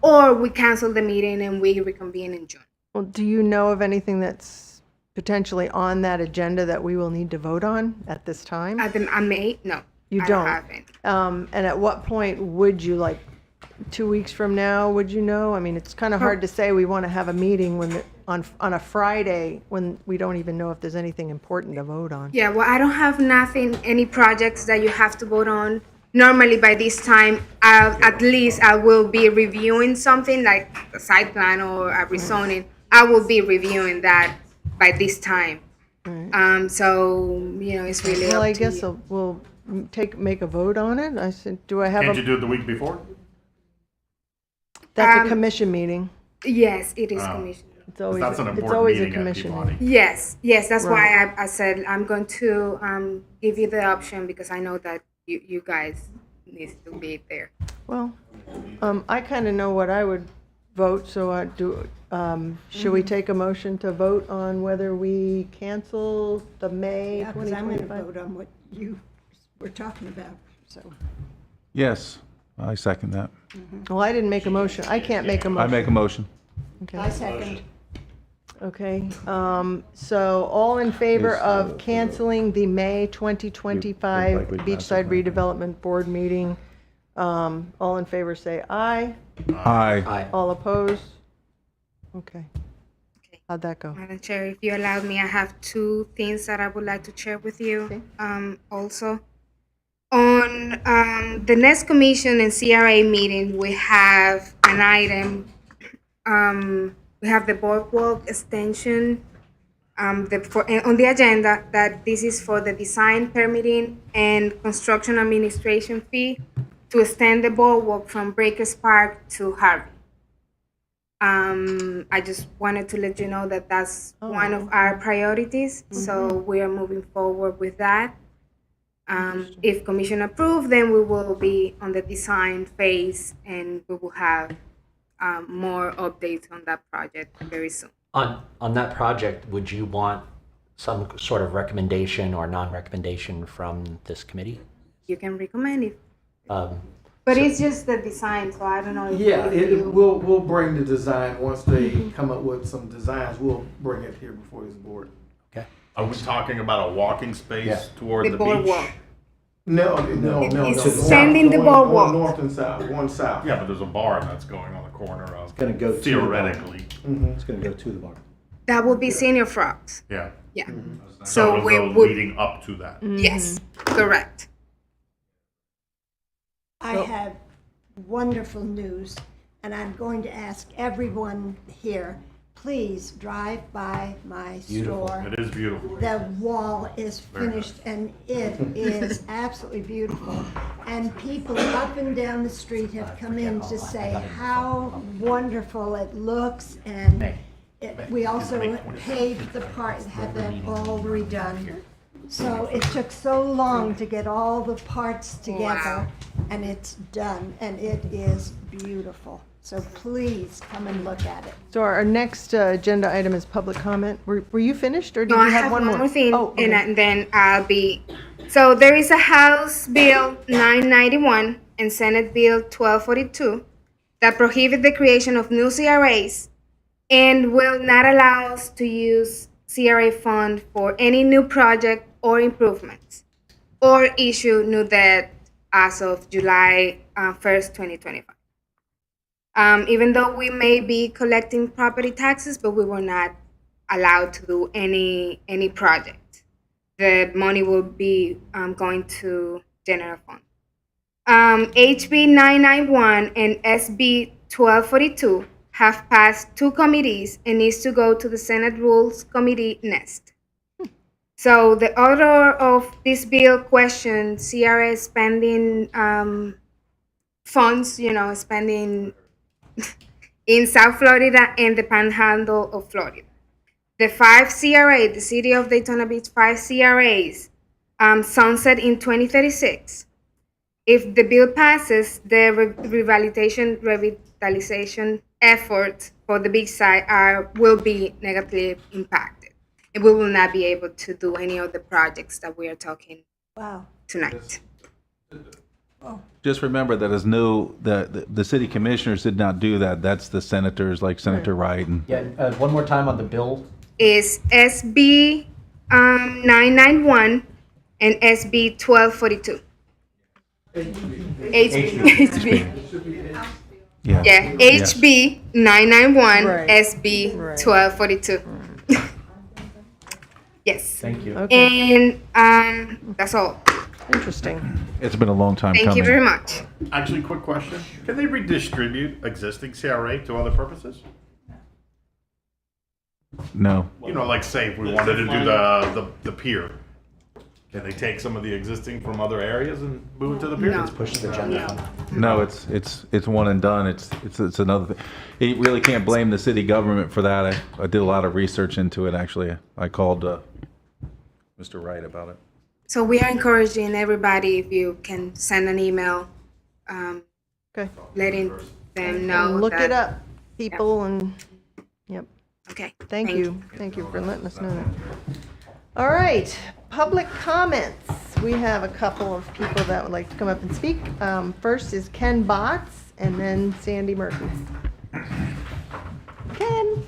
or we cancel the meeting and we reconvene in June. Well, do you know of anything that's potentially on that agenda that we will need to vote on at this time? At the May? No. You I don't? have any. And at what point would you, like, 2 weeks from now, would you know? I mean, it's kind of hard to say we want to have a meeting when, on a Friday, when we don't even know if there's anything important to vote on. Yeah, well, I don't have any projects that you have to vote on. Normally by this time, at least I will be reviewing something like a site plan or a rezoning. I will be reviewing that by this time. So, it's really Well, up I to guess you. we'll make a vote on it. I said, do I have Can't you a, do it the week before? that's a commission meeting. Yes, it is commission. It's always, That's an it's important always a meeting at commission Peabody. meeting. Yes, that's why I said I'm going to give you the option because I know that you guys need to be there. Well, I kind of know what I would vote, so I do, should we take a motion to vote on whether we cancel the May Yeah, because I'm going to 2025? vote on what you were talking about, so. Yes, I second that. Well, I didn't make a motion. I can't make a I motion. make a motion. Okay. I second. Okay, so all in favor of canceling the May 2025 Beachside Redevelopment Board meeting? All in favor say aye. Aye. Aye. All opposed? Okay. Okay. How'd that go? Madam Chair, if you allow me, I have two things that I would like to share with you. Okay. Also, on the next commission and CRA meeting, we have an item. We have the boardwalk extension on the agenda that this is for the design, permitting, and construction administration fee to extend the boardwalk from Breakers Park to Harvey. I just wanted to let you know that that's one of our priorities, so we are moving forward with that. If commission approve, then we will be on the design phase and we will have more updates on that project very soon. On that project, would you want some sort of recommendation or non-recommendation from this committee? You can recommend it, Um, but it's just the design, so I don't know if Yeah, you. we'll bring the design, once they come up with some designs, we'll bring it here before this board. Okay. Are we talking about a walking space toward The the boardwalk. beach? No. It's to the extending the south, boardwalk. going north and south, one south. Yeah, but there's a bar that's going on the corner of, Gonna go to the theoretically. It's gonna go to the bar. That will be senior frogs. Yeah. Yeah. So So it'll we go would. leading up to that. Yes, correct. I have wonderful news, and I'm going to ask everyone here, please drive by my store. It is beautiful. The wall is finished, and it is absolutely beautiful. And people up and down the street have come in to say how wonderful it looks, and we also paved the part, had that all redone. So it took so long to get all the parts together, and it's done, and it is beautiful. So please come and look at it. So our next agenda item is public comment. Were you finished, or did No, you I have one more? thing, Oh, okay. and then I'll be. So there is a House Bill 991 and Senate Bill 1242 that prohibit the creation of new CRAs and will not allow us to use CRA fund for any new project or improvements or issue new debt as of July 1st, 2025. Even though we may be collecting property taxes, but we were not allowed to do any project. The money will be going to general fund. HB 991 and SB 1242 have passed two committees and needs to go to the Senate Rules Committee next. So the author of this bill questioned CRA spending funds, spending in South Florida and the Panhandle of Florida. The 5 CRA, the City of Daytona Beach 5 CRAs, sunset in 2036. If the bill passes, the revitalization efforts for the Beachside will be negatively impacted, and we will not be able to do any of the projects that we are talking tonight. Just remember that is the city commissioners did not do that. That's the senators like Senator Wright and Yeah, one more time on the bill. Is SB 991 and SB 1242. HB. Yeah, HB 991, Right. SB 1242. Yes. Thank you. Okay, And that's all. interesting. it's been a long time Thank coming. you very much. Actually, quick question. Can they redistribute existing CRA to other purposes? No. You know, like say if we wanted to do the pier. Can they take some of the existing from other areas and move it to the pier? No. Push the agenda. No, it's one and done. It's another thing. You really can't blame the city government for that. I did a lot of research into it actually. I called Mr. Wright about it. So we are encouraging everybody, if you can send an email, Okay. letting them know. Look that- it up, people, and, yep. Okay. Thank you. Thank you for letting us know that. All right, public comments. We have a couple of people that would like to come up and speak. First is Ken Botts, and then Sandy Mertens. Ken?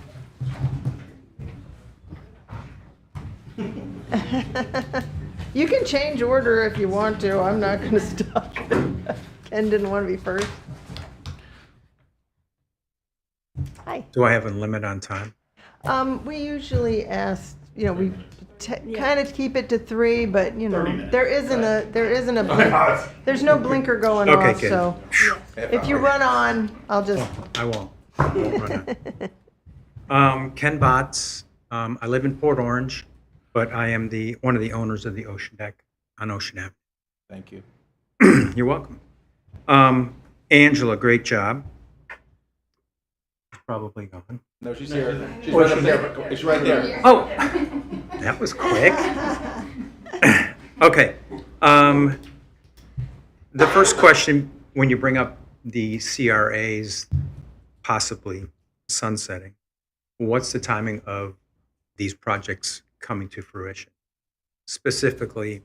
You can change order if you want to. I'm not going to stop. Ken didn't want to be first. Hi. Do I have a limit on time? We usually ask, we kind of keep it to 3, but there's no blinker going Okay, off, good. so if you run on, I'll just, I won't. Run it. Ken Botts. I live in Port Orange, but I am one of the owners of the Ocean Deck on Ocean Avenue. Thank you. You're welcome. Angela, great job. Probably gone. No, she's here. She's right up there. She's right there. Oh, that was quick. Okay. The first question, when you bring up the CRAs possibly sunsetting, what's the timing of these projects coming to fruition? Specifically,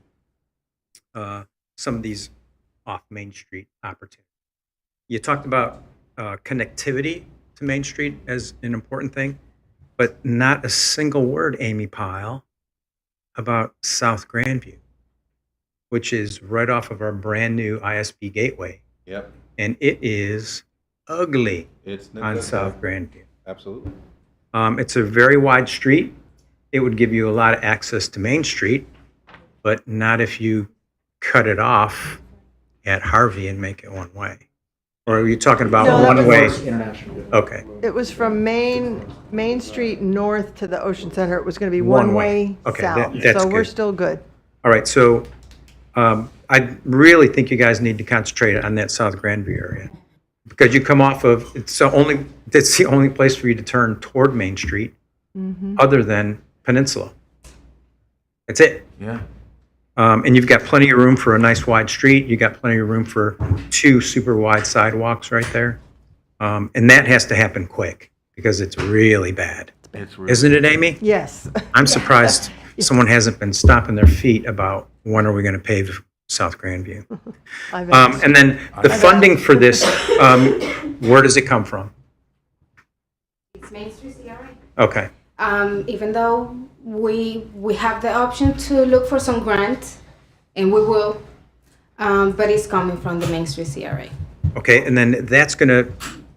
some of these off Main Street opportunities. You talked about connectivity to Main Street as an important thing, but not a single word, Amy Pyle, about South Grandview, which is right off of our brand new ISP gateway. Yep. And it is ugly It's on South Grandview. Absolutely. It's a very wide street. It would give you a lot of access to Main Street, but not if you cut it off at Harvey and make it one way. Or are you talking about No, that one was- way? International. Okay. it was from Main Street north to the Ocean Center. It was going to be One one-way way. Okay, south, that's so we're good. still good. All right. So I really think you guys need to concentrate on that South Grandview area because you come off of that's the only place for you to turn toward Main Street other than Peninsula. That's it. Yeah. And you've got plenty of room for a nice wide street. You got plenty of room for 2 super wide sidewalks right there. And that has to happen quick because it's really bad. It's really, Isn't it, Amy? Yes. I'm surprised someone hasn't been stomping their feet about when are we going to pave South Grandview. I've asked. And then the funding for this, where does it come from? It's Main Street CRA. Okay. Even though we have the option to look for some grant, and we will, but it's coming from the Main Street CRA. Okay, and then that's going to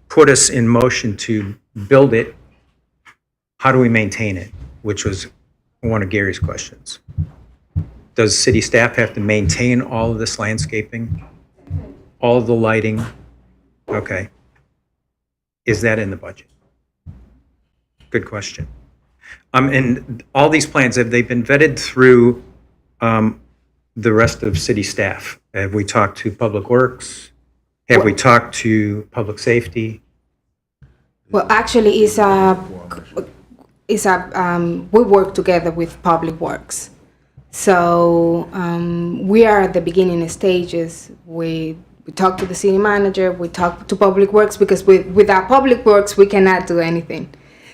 put us in motion to build it. How do we maintain it? Which was one of Gary's questions. Does city staff have to maintain all of this landscaping? All of the lighting? Okay. Is that in the budget? Good question. And all these plans, have they been vetted through the rest of city staff? Have we talked to Public Works? Have we talked to Public Safety? Well, actually, we work together with Public Works. So we are at the beginning stages. We talk to the city manager, we talk to Public Works, because without Public Works, we cannot do anything.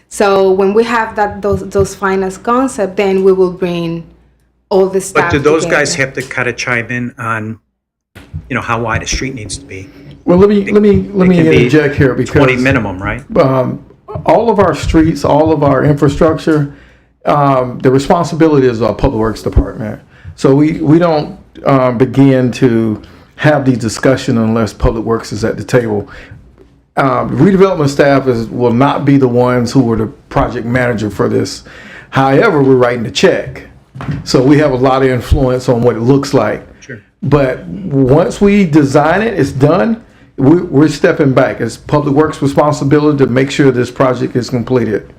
So when we have those finance concept, then we will bring all the staff But do those guys together. have to kind of chime in on, how wide a street needs to be? Well, let me It can be interject here 20 because minimum, right? all of our streets, all of our infrastructure, the responsibility is our Public Works Department. So we don't begin to have these discussions unless Public Works is at the table. Redevelopment staff will not be the ones who are the project manager for this. However, we're writing the check. So we have a lot of influence on what it looks like. Sure. But once we design it, it's done, we're stepping back. It's Public Works' responsibility to make sure this project is completed.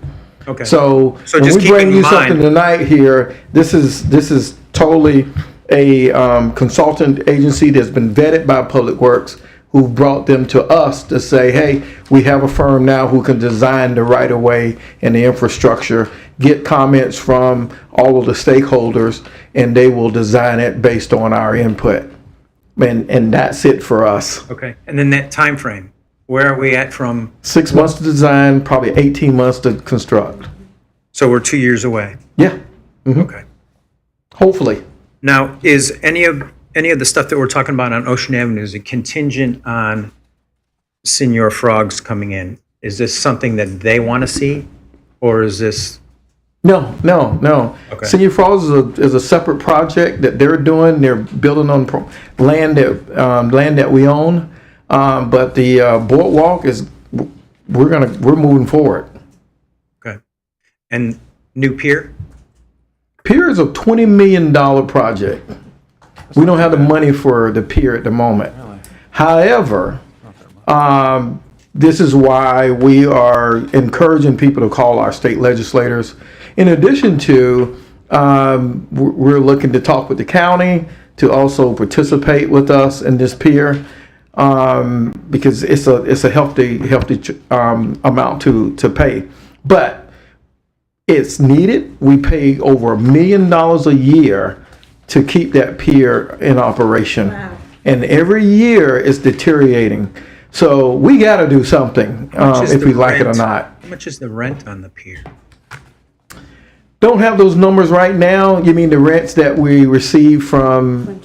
Okay. So when just we keep bring in you mind- something tonight here, this is totally a consultant agency that's been vetted by Public Works, who brought them to us to say, hey, we have a firm now who can design the right of way and the infrastructure, get comments from all of the stakeholders, and they will design it based on our input. And that's it for us. Okay. And then that time frame, where are we at from? 6 months to design, probably 18 months to construct. So we're 2 years away. Yeah, Okay. hopefully. Now, is any of the stuff that we're talking about on Ocean Avenue, is it contingent on Senor Frogs coming in? Is this something that they want to see, or is this? No. Okay. Senior Falls is a separate project that they're doing. They're building on land that we own. But the boardwalk we're moving forward. Okay. And new pier? Pier is a $20 million project. We don't have the money for the pier at the moment. However, this is why we are encouraging people to call our state legislators. In addition to, we're looking to talk with the county to also participate with us in this pier, because it's a healthy amount to pay. But it's needed. We pay over $1 million a year to keep that pier in operation. Wow. And every year it's deteriorating. So we got to do something, Just if the we like it or rent. not. How much is the rent on the pier? Don't have those numbers right now. You mean the rents that we receive from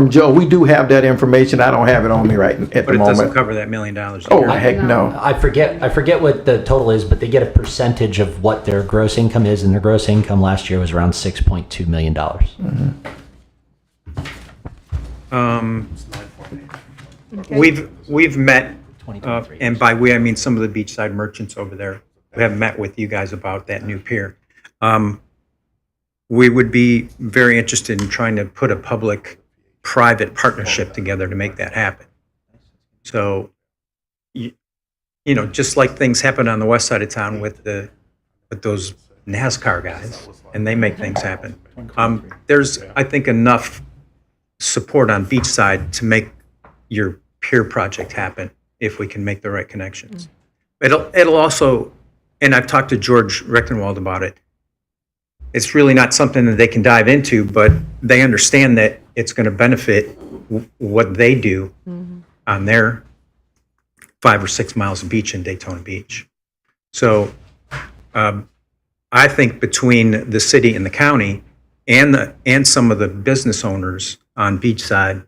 Joe? We do have that information. I don't have it on me right at But the it doesn't moment. cover that $1 million a Oh, year. heck no. I forget what the total is, but they get a percentage of what their gross income is, and their gross income last year was around $6.2 million. We've met, and by we I mean some of the beachside merchants over there who have met with you guys about that new pier. We would be very interested in trying to put a public-private partnership together to make that happen. So, just like things happen on the west side of town with those NASCAR guys, and they make things happen. There's, I think, enough support on Beachside to make your pier project happen if we can make the right connections. It'll also, and I've talked to George Rechtenwald about it, it's really not something that they can dive into, but they understand that it's going to benefit what they do on their 5 or 6 miles of beach in Daytona Beach. So I think between the city and the county and some of the business owners on Beachside,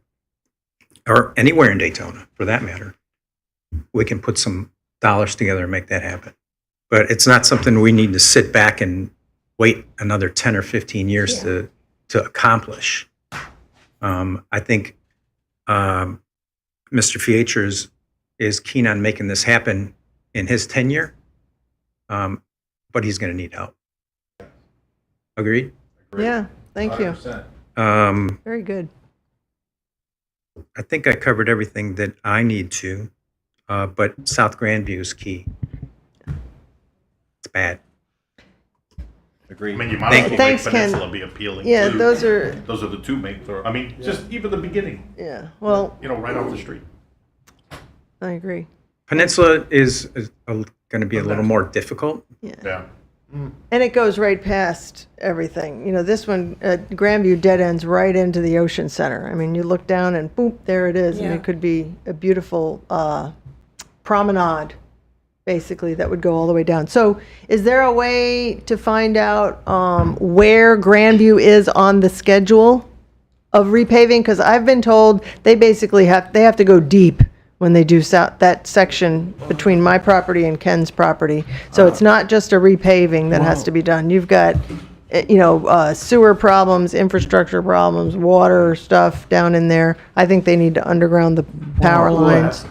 or anywhere in Daytona for that matter, we can put some dollars together and make that happen. But it's not something we need to sit back and wait another 10 or 15 years to accomplish. I think Mr. Fietcher is keen on making this happen in his tenure, but he's going to need help. Agreed? Yeah, thank you. 100%. Very good. I think I covered everything that I need to, but South Grandview is key. It's bad. Agreed. I mean, you might as well make Thanks, Ken. Peninsula be appealing. Yeah, too. those are, Those are the two main. I mean, just even the beginning. yeah, well, Right off the street. I agree. Peninsula is going to be a little more difficult. Yeah. And it goes right past everything. You know, this one, Grandview dead ends right into the ocean center. I mean, you look down and boom, there it is. And it could be a beautiful promenade, basically, that would go all the way down. So is there a way to find out where Grandview is on the schedule of repaving? Because I've been told they basically have to go deep when they do that section between my property and Ken's property. So it's not just a repaving that has to be done. You've got, sewer problems, infrastructure problems, water stuff down in there. I think they need to underground the power lines.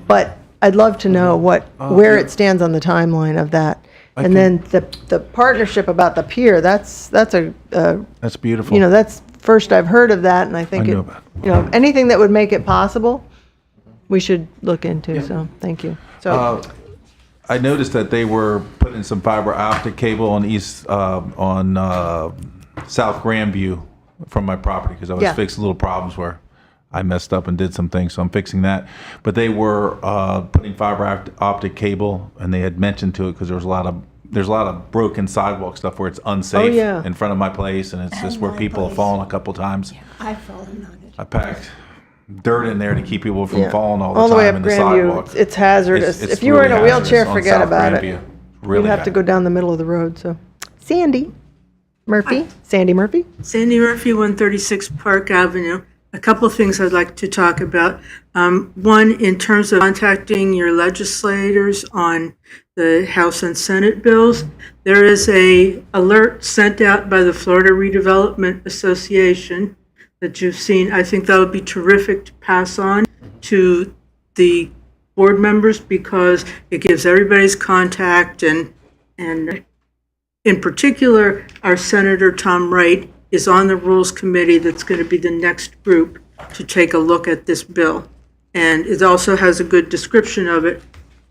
But I'd love to know where it stands on the timeline of that. And then the partnership about the pier, that's beautiful. That's first I've heard of that, and I think anything that would make it possible, we should look into. So thank you. So I noticed that they were putting some fiber optic cable on South Grandview from my property, because I was fixing little problems where I messed up and did some things, so I'm fixing that. But they were putting fiber optic cable, and they had mentioned to it because there's a lot of broken sidewalk stuff where it's unsafe in front of my place, and it's just where people have fallen a couple times. I've fallen on it. I packed dirt in there to keep people from falling all the all the way time up in the Grandview, sidewalk. it's hazardous. It's If you were in a really wheelchair, hazardous on forget South about Grandview. it. Really You'd have to bad. go down the middle of the road. So, Sandy Murphy, Sandy Murphy. Sandy Murphy, 136 Park Avenue. A couple of things I'd like to talk about. One, in terms of contacting your legislators on the House and Senate bills, there is a alert sent out by the Florida Redevelopment Association that you've seen. I think that would be terrific to pass on to the board members, because it gives everybody's contact, and in particular, our Senator Tom Wright is on the Rules Committee that's going to be the next group to take a look at this bill. And it also has a good description of it,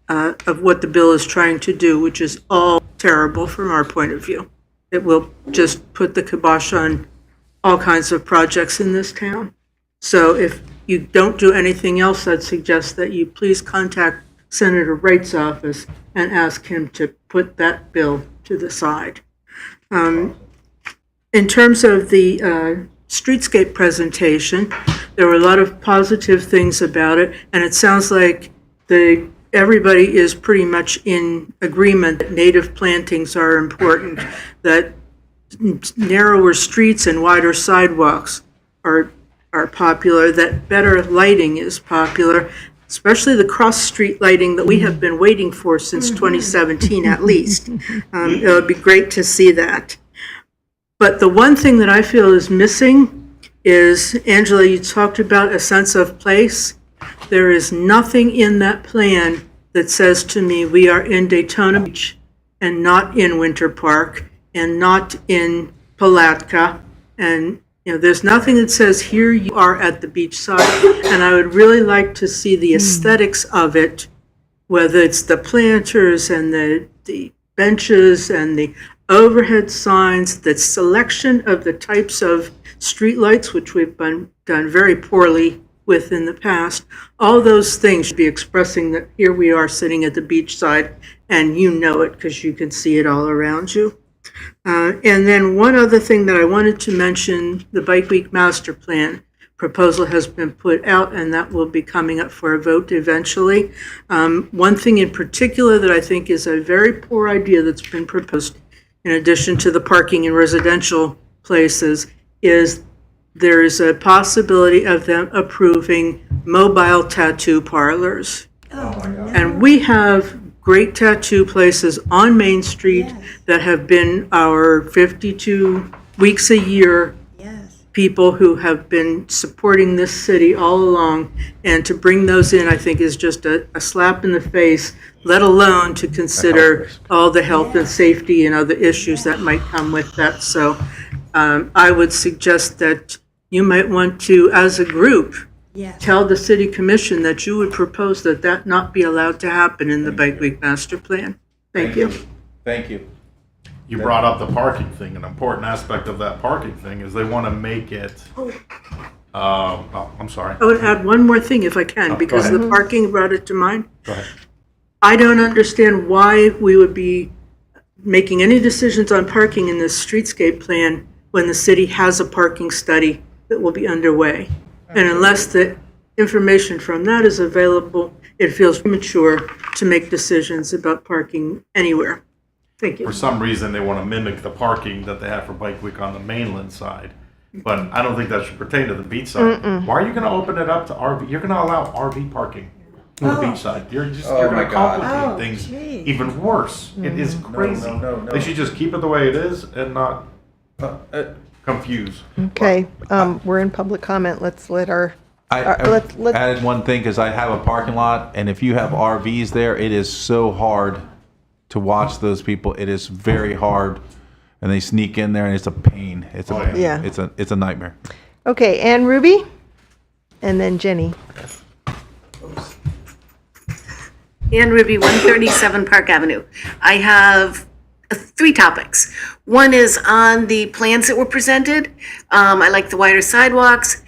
of what the bill is trying to do, which is all terrible from our point of view. It will just put the kibosh on all kinds of projects in this town. So if you don't do anything else, I'd suggest that you please contact Senator Wright's office and ask him to put that bill to the side. In terms of the streetscape presentation, there were a lot of positive things about it, and it sounds like everybody is pretty much in agreement that native plantings are important, that narrower streets and wider sidewalks are popular, that better lighting is popular, especially the cross-street lighting that we have been waiting for since 2017 at least. It would be great to see that. But the one thing that I feel is missing is, Angela, you talked about a sense of place. There is nothing in that plan that says to me we are in Daytona Beach and not in Winter Park and not in Palatka, and there's nothing that says here you are at the beachside. And I would really like to see the aesthetics of it, whether it's the planters and the benches and the overhead signs, the selection of the types of streetlights, which we've done very poorly with in the past. All those things should be expressing that here we are sitting at the beachside, and you know it because you can see it all around you. And then one other thing that I wanted to mention, the Bike Week Master Plan proposal has been put out, and that will be coming up for a vote eventually. One thing in particular that I think is a very poor idea that's been proposed, in addition to the parking in residential places, is there is a possibility of them approving mobile tattoo parlors. And we have great tattoo places on Main Street that have been our 52 weeks a year people who have been supporting this city all along. And to bring those in, I think, is just a slap in the face, let alone to consider all the health and safety and other issues that might come with that. So I would suggest that you might want to, as a group, tell the city commission that you would propose that not be allowed to happen in the Bike Week Master Plan. Thank you. Thank you. You brought up the parking thing. An important aspect of that parking thing is they want to make it. I'm sorry. I would add one more thing if I can, Go because ahead. the parking brought it to mind. Go ahead. I don't understand why we would be making any decisions on parking in this streetscape plan when the city has a parking study that will be underway. And unless the information from that is available, it feels premature to make decisions about parking anywhere. Thank you. For some reason, they want to mimic the parking that they have for Bike Week on the mainland side. But I don't think that should pertain to the beach side. Why are you going to open it up to RV? You're going to allow RV parking on the beach side. You're going to complicate things even worse. It is crazy. No. They should just keep it the way it is and not confuse. Okay, we're in public comment. Let's let our, I let's, added one thing because I have a parking lot, and if you have RVs there, it is so hard to watch those people. It is very hard, and they sneak in there, and it's a pain. It's a pain. Yeah. It's a nightmare. okay, Ann Ruby, and then Jenny. Ann Ruby, 137 Park Avenue. I have 3 topics. One is on the plans that were presented. I like the wider sidewalks.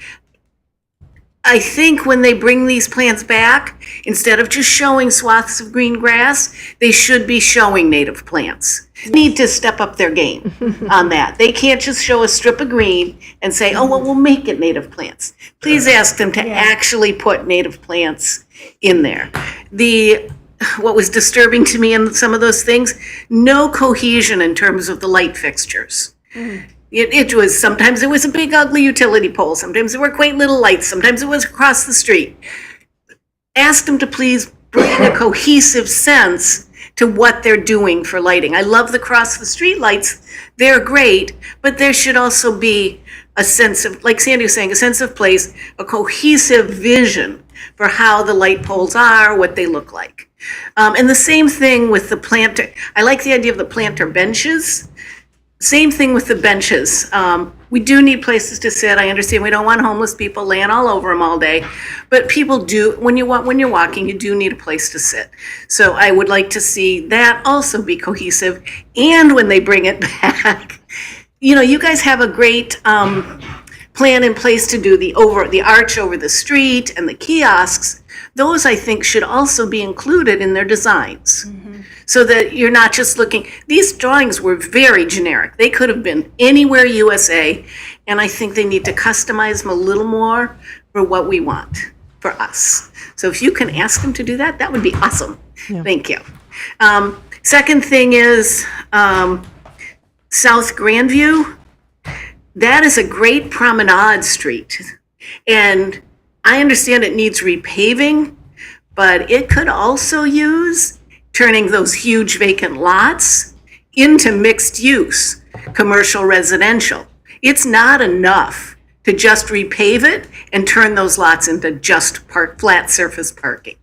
I think when they bring these plans back, instead of just showing swaths of green grass, they should be showing native plants. They need to step up their game on that. They can't just show a strip of green and say, oh, well, we'll make it native plants. Please ask them to actually put native plants in there. What was disturbing to me in some of those things, no cohesion in terms of the light fixtures. It was, sometimes it was a big ugly utility pole, sometimes there were quaint little lights, sometimes it was across the street. Ask them to please bring a cohesive sense to what they're doing for lighting. I love the cross the street lights, they're great, but there should also be a sense of, like Sandy was saying, a sense of place, a cohesive vision for how the light poles are, what they look like. And the same thing with the planter. I like the idea of the planter benches. Same thing with the benches. We do need places to sit. I understand we don't want homeless people laying all over them all day, but people do, when you're walking, you do need a place to sit. So I would like to see that also be cohesive. And when they bring it back, you guys have a great plan in place to do the arch over the street and the kiosks. Those, I think, should also be included in their designs. So that you're not just looking, these drawings were very generic. They could have been anywhere USA, and I think they need to customize them a little more for what we want for us. So if you can ask them to do that, that would be awesome. Yeah. Thank you. Second thing is South Grandview. That is a great promenade street. And I understand it needs repaving, but it could also use turning those huge vacant lots into mixed use, commercial residential. It's not enough to just repave it and turn those lots into just flat surface parking.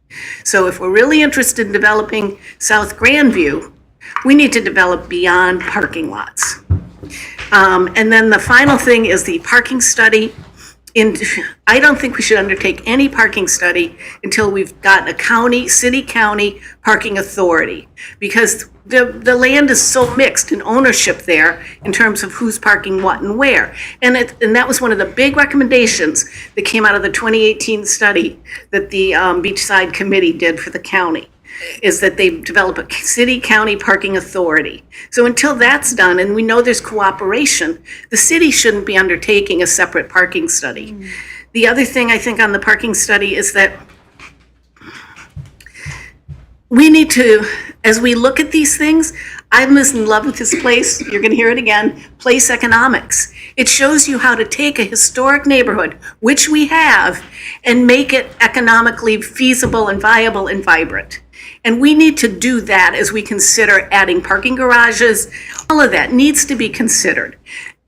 So if we're really interested in developing South Grandview, we need to develop beyond parking lots. And then the final thing is the parking study. I don't think we should undertake any parking study until we've got a city-county parking authority, because the land is so mixed in ownership there in terms of who's parking what and where. And that was one of the big recommendations that came out of the 2018 study that the Beachside Committee did for the county, is that they develop a city-county parking authority. So until that's done, and we know there's cooperation, the city shouldn't be undertaking a separate parking study. The other thing I think on the parking study is that we need to, as we look at these things, I'm in love with this place, you're gonna hear it again, place economics. It shows you how to take a historic neighborhood, which we have, and make it economically feasible and viable and vibrant. And we need to do that as we consider adding parking garages. All of that needs to be considered.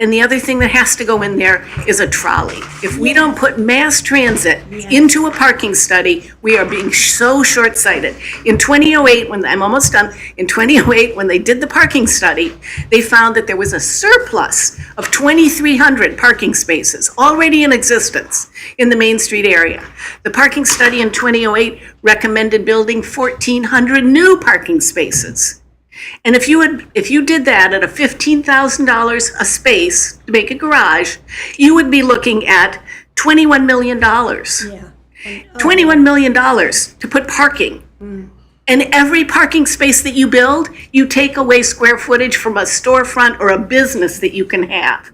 And the other thing that has to go in there is a trolley. If we don't put mass transit into a parking study, we are being so short-sighted. In 2008, I'm almost done, in 2008, when they did the parking study, they found that there was a surplus of 2,300 parking spaces already in existence in the Main Street area. The parking study in 2008 recommended building 1,400 new parking spaces. And if you did that at a $15,000 a space to make a garage, you would be looking at $21 million. $21 million to put parking. And every parking space that you build, you take away square footage from a storefront or a business that you can have.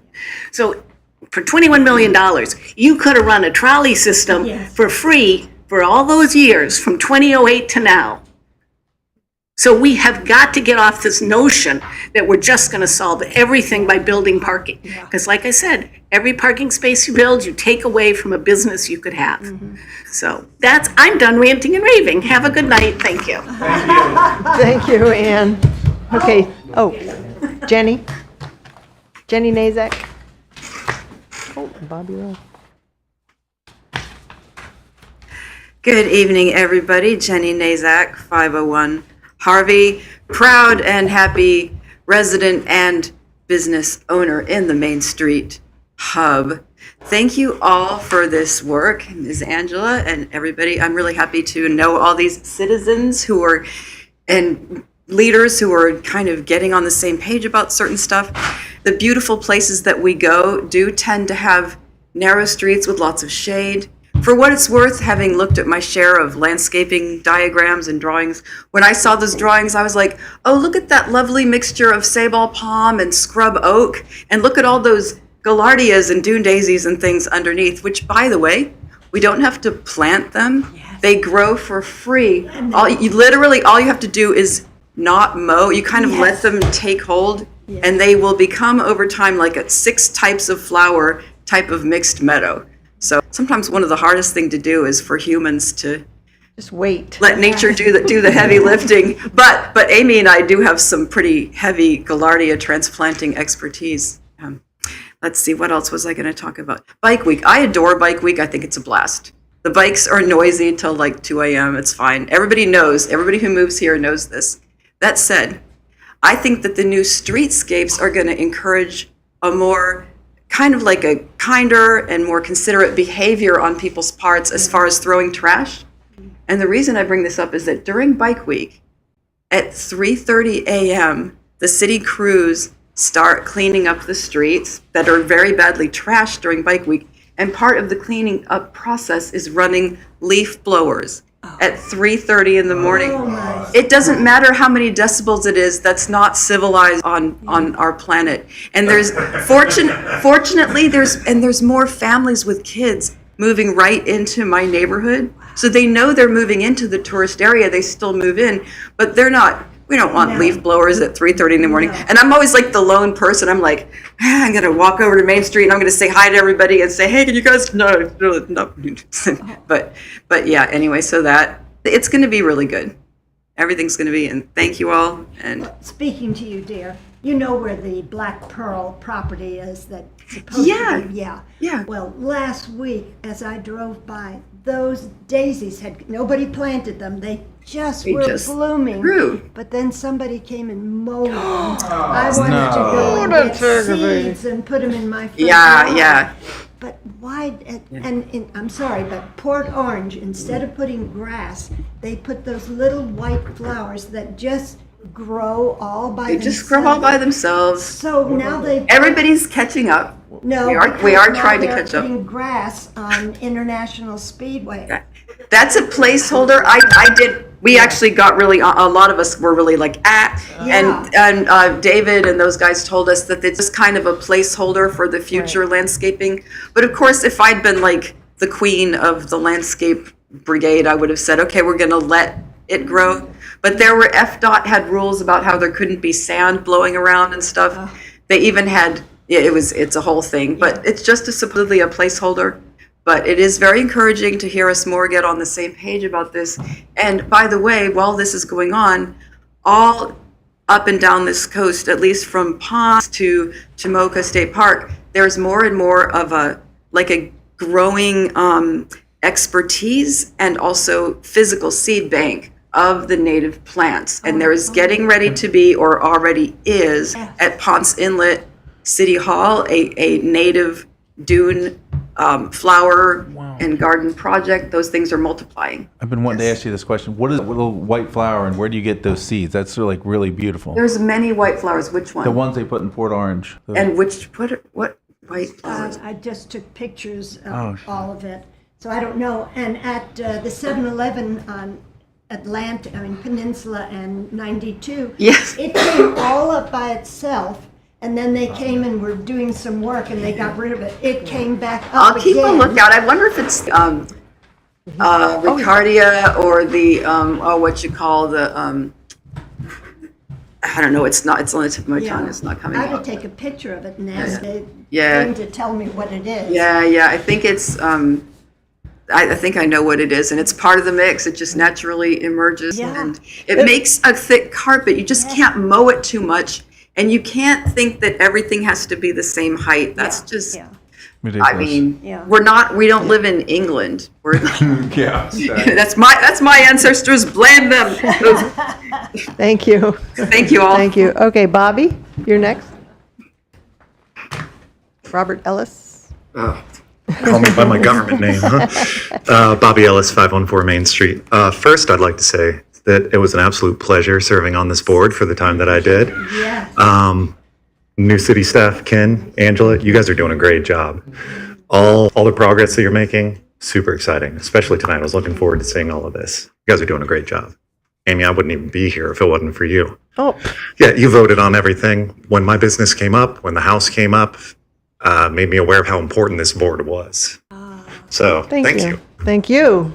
So for $21 million, you could have run a trolley system for free for all those years from 2008 to now. So we have got to get off this notion that we're just going to solve everything by building parking. Because like I said, every parking space you build, you take away from a business you could have. So I'm done ranting and raving. Have a good night. Thank you. Thank you, Ann. Okay, Jenny Nazak. Oh, Bobby Rowe. Good evening, everybody. Jenny Nazak, 501 Harvey, proud and happy resident and business owner in the Main Street hub. Thank you all for this work, Ms. Angela and everybody. I'm really happy to know all these citizens who are and leaders who are kind of getting on the same page about certain stuff. The beautiful places that we go do tend to have narrow streets with lots of shade. For what it's worth, having looked at my share of landscaping diagrams and drawings, when I saw those drawings, I was like, oh, look at that lovely mixture of sabal palm and scrub oak, and look at all those gaillardias and dune daisies and things underneath, which, by the way, we don't have to plant them. Yes. They grow for free. All you have to do is not mow. You kind of let them take hold, and they will become over time like a 6 types of flower type of mixed meadow. So sometimes one of the hardest thing to do is for humans to just wait. Let nature do the heavy lifting. But Amy and I do have some pretty heavy gaillardia transplanting expertise. Let's see, what else was I going to talk about? Bike Week. I adore Bike Week. I think it's a blast. The bikes are noisy until like 2 a.m. It's fine. Everybody who moves here knows this. That said, I think that the new streetscapes are going to encourage a more kind of like a kinder and more considerate behavior on people's parts as far as throwing trash. And the reason I bring this up is that during Bike Week, at 3:30 a.m., the city crews start cleaning up the streets that are very badly trashed during Bike Week. And part of the cleaning up process is running leaf blowers at 3:30 in the morning. It doesn't matter how many decibels it is, that's not civilized on our planet. And there's fortunately there's more families with kids moving right into my neighborhood. So they know they're moving into the tourist area, they still move in, but we don't want leaf blowers at 3:30 in the morning. And I'm always like the lone person. I'm like, I'm going to walk over to Main Street and I'm going to say hi to everybody and say, hey, can you guys, no. But yeah, anyway, so that, it's going to be really good. Everything's going to be, and thank you all. And speaking to you, dear, you know where the Black Pearl property is that's supposed to be? Yeah. Well, last week, as I drove by, those daisies nobody planted them. They just were blooming. Grew. But then somebody came and mowed them. I wanted to go and get seeds and put them in my front yard. Yeah. But why, and I'm sorry, but Port Orange, instead of putting grass, they put those little white flowers that just grow all by themselves. They just grow all by themselves. So now everybody's catching up. No, we are trying to catch up. Putting grass on International Speedway. That's a placeholder. We actually got really, a lot of us were really like, and David and those guys told us that it's just kind of a placeholder for the future landscaping. But of course, if I'd been like the queen of the landscape brigade, I would have said, okay, we're going to let it grow. But FDOT had rules about how there couldn't be sand blowing around and stuff. They even had, it's a whole thing, but it's just supposedly a placeholder. But it is very encouraging to hear us more get on the same page about this. And by the way, while this is going on, all up and down this coast, at least from Ponce to Tomoka State Park, there's more and more of a growing expertise and also physical seed bank of the native plants. And there's getting ready to be, or already is, at Ponce Inlet City Hall, a native dune flower and garden project. Those things are multiplying. I've been wanting to ask you this question. What is a little white flower and where do you get those seeds? That's like really beautiful. There's many white flowers. Which one? The ones they put in Port Orange. And what white flowers? I just took pictures of all of it. So I don't know. And at the 7-Eleven on Peninsula and 92. Yes. It came all up by itself, and then they came and were doing some work, and they got rid of it. It came back up I'll keep a again. lookout. I wonder if it's Ricardia or the what you call the I don't know. It's not. It's on the tip of my tongue. It's not coming I out. could take a picture of it and ask them to tell me what it is. Yeah. I think it's. I think I know what it is, and it's part of the mix. It just naturally emerges, and it makes a thick carpet. You just can't mow it too much, and you can't think that everything has to be the same height. That's just. Ridiculous. I mean, we don't live in England. We're Yeah. that's my ancestors. Blame them. Thank you. Thank you all. Thank you. Okay, Bobby, you're next. Robert Ellis. Call me by my government name, huh? Bobby Ellis, 514 Main Street. First, I'd like to say that it was an absolute pleasure serving on this board for the time that I did. Yes. New city staff, Ken, Angela, you guys are doing a great job. All the progress that you're making, super exciting, especially tonight. I was looking forward to seeing all of this. You guys are doing a great job. Amy, I wouldn't even be here if it wasn't for you. Oh. Yeah, you voted on everything. When my business came up, when the house came up, made me aware of how important this board was. So, thank you. Thank you.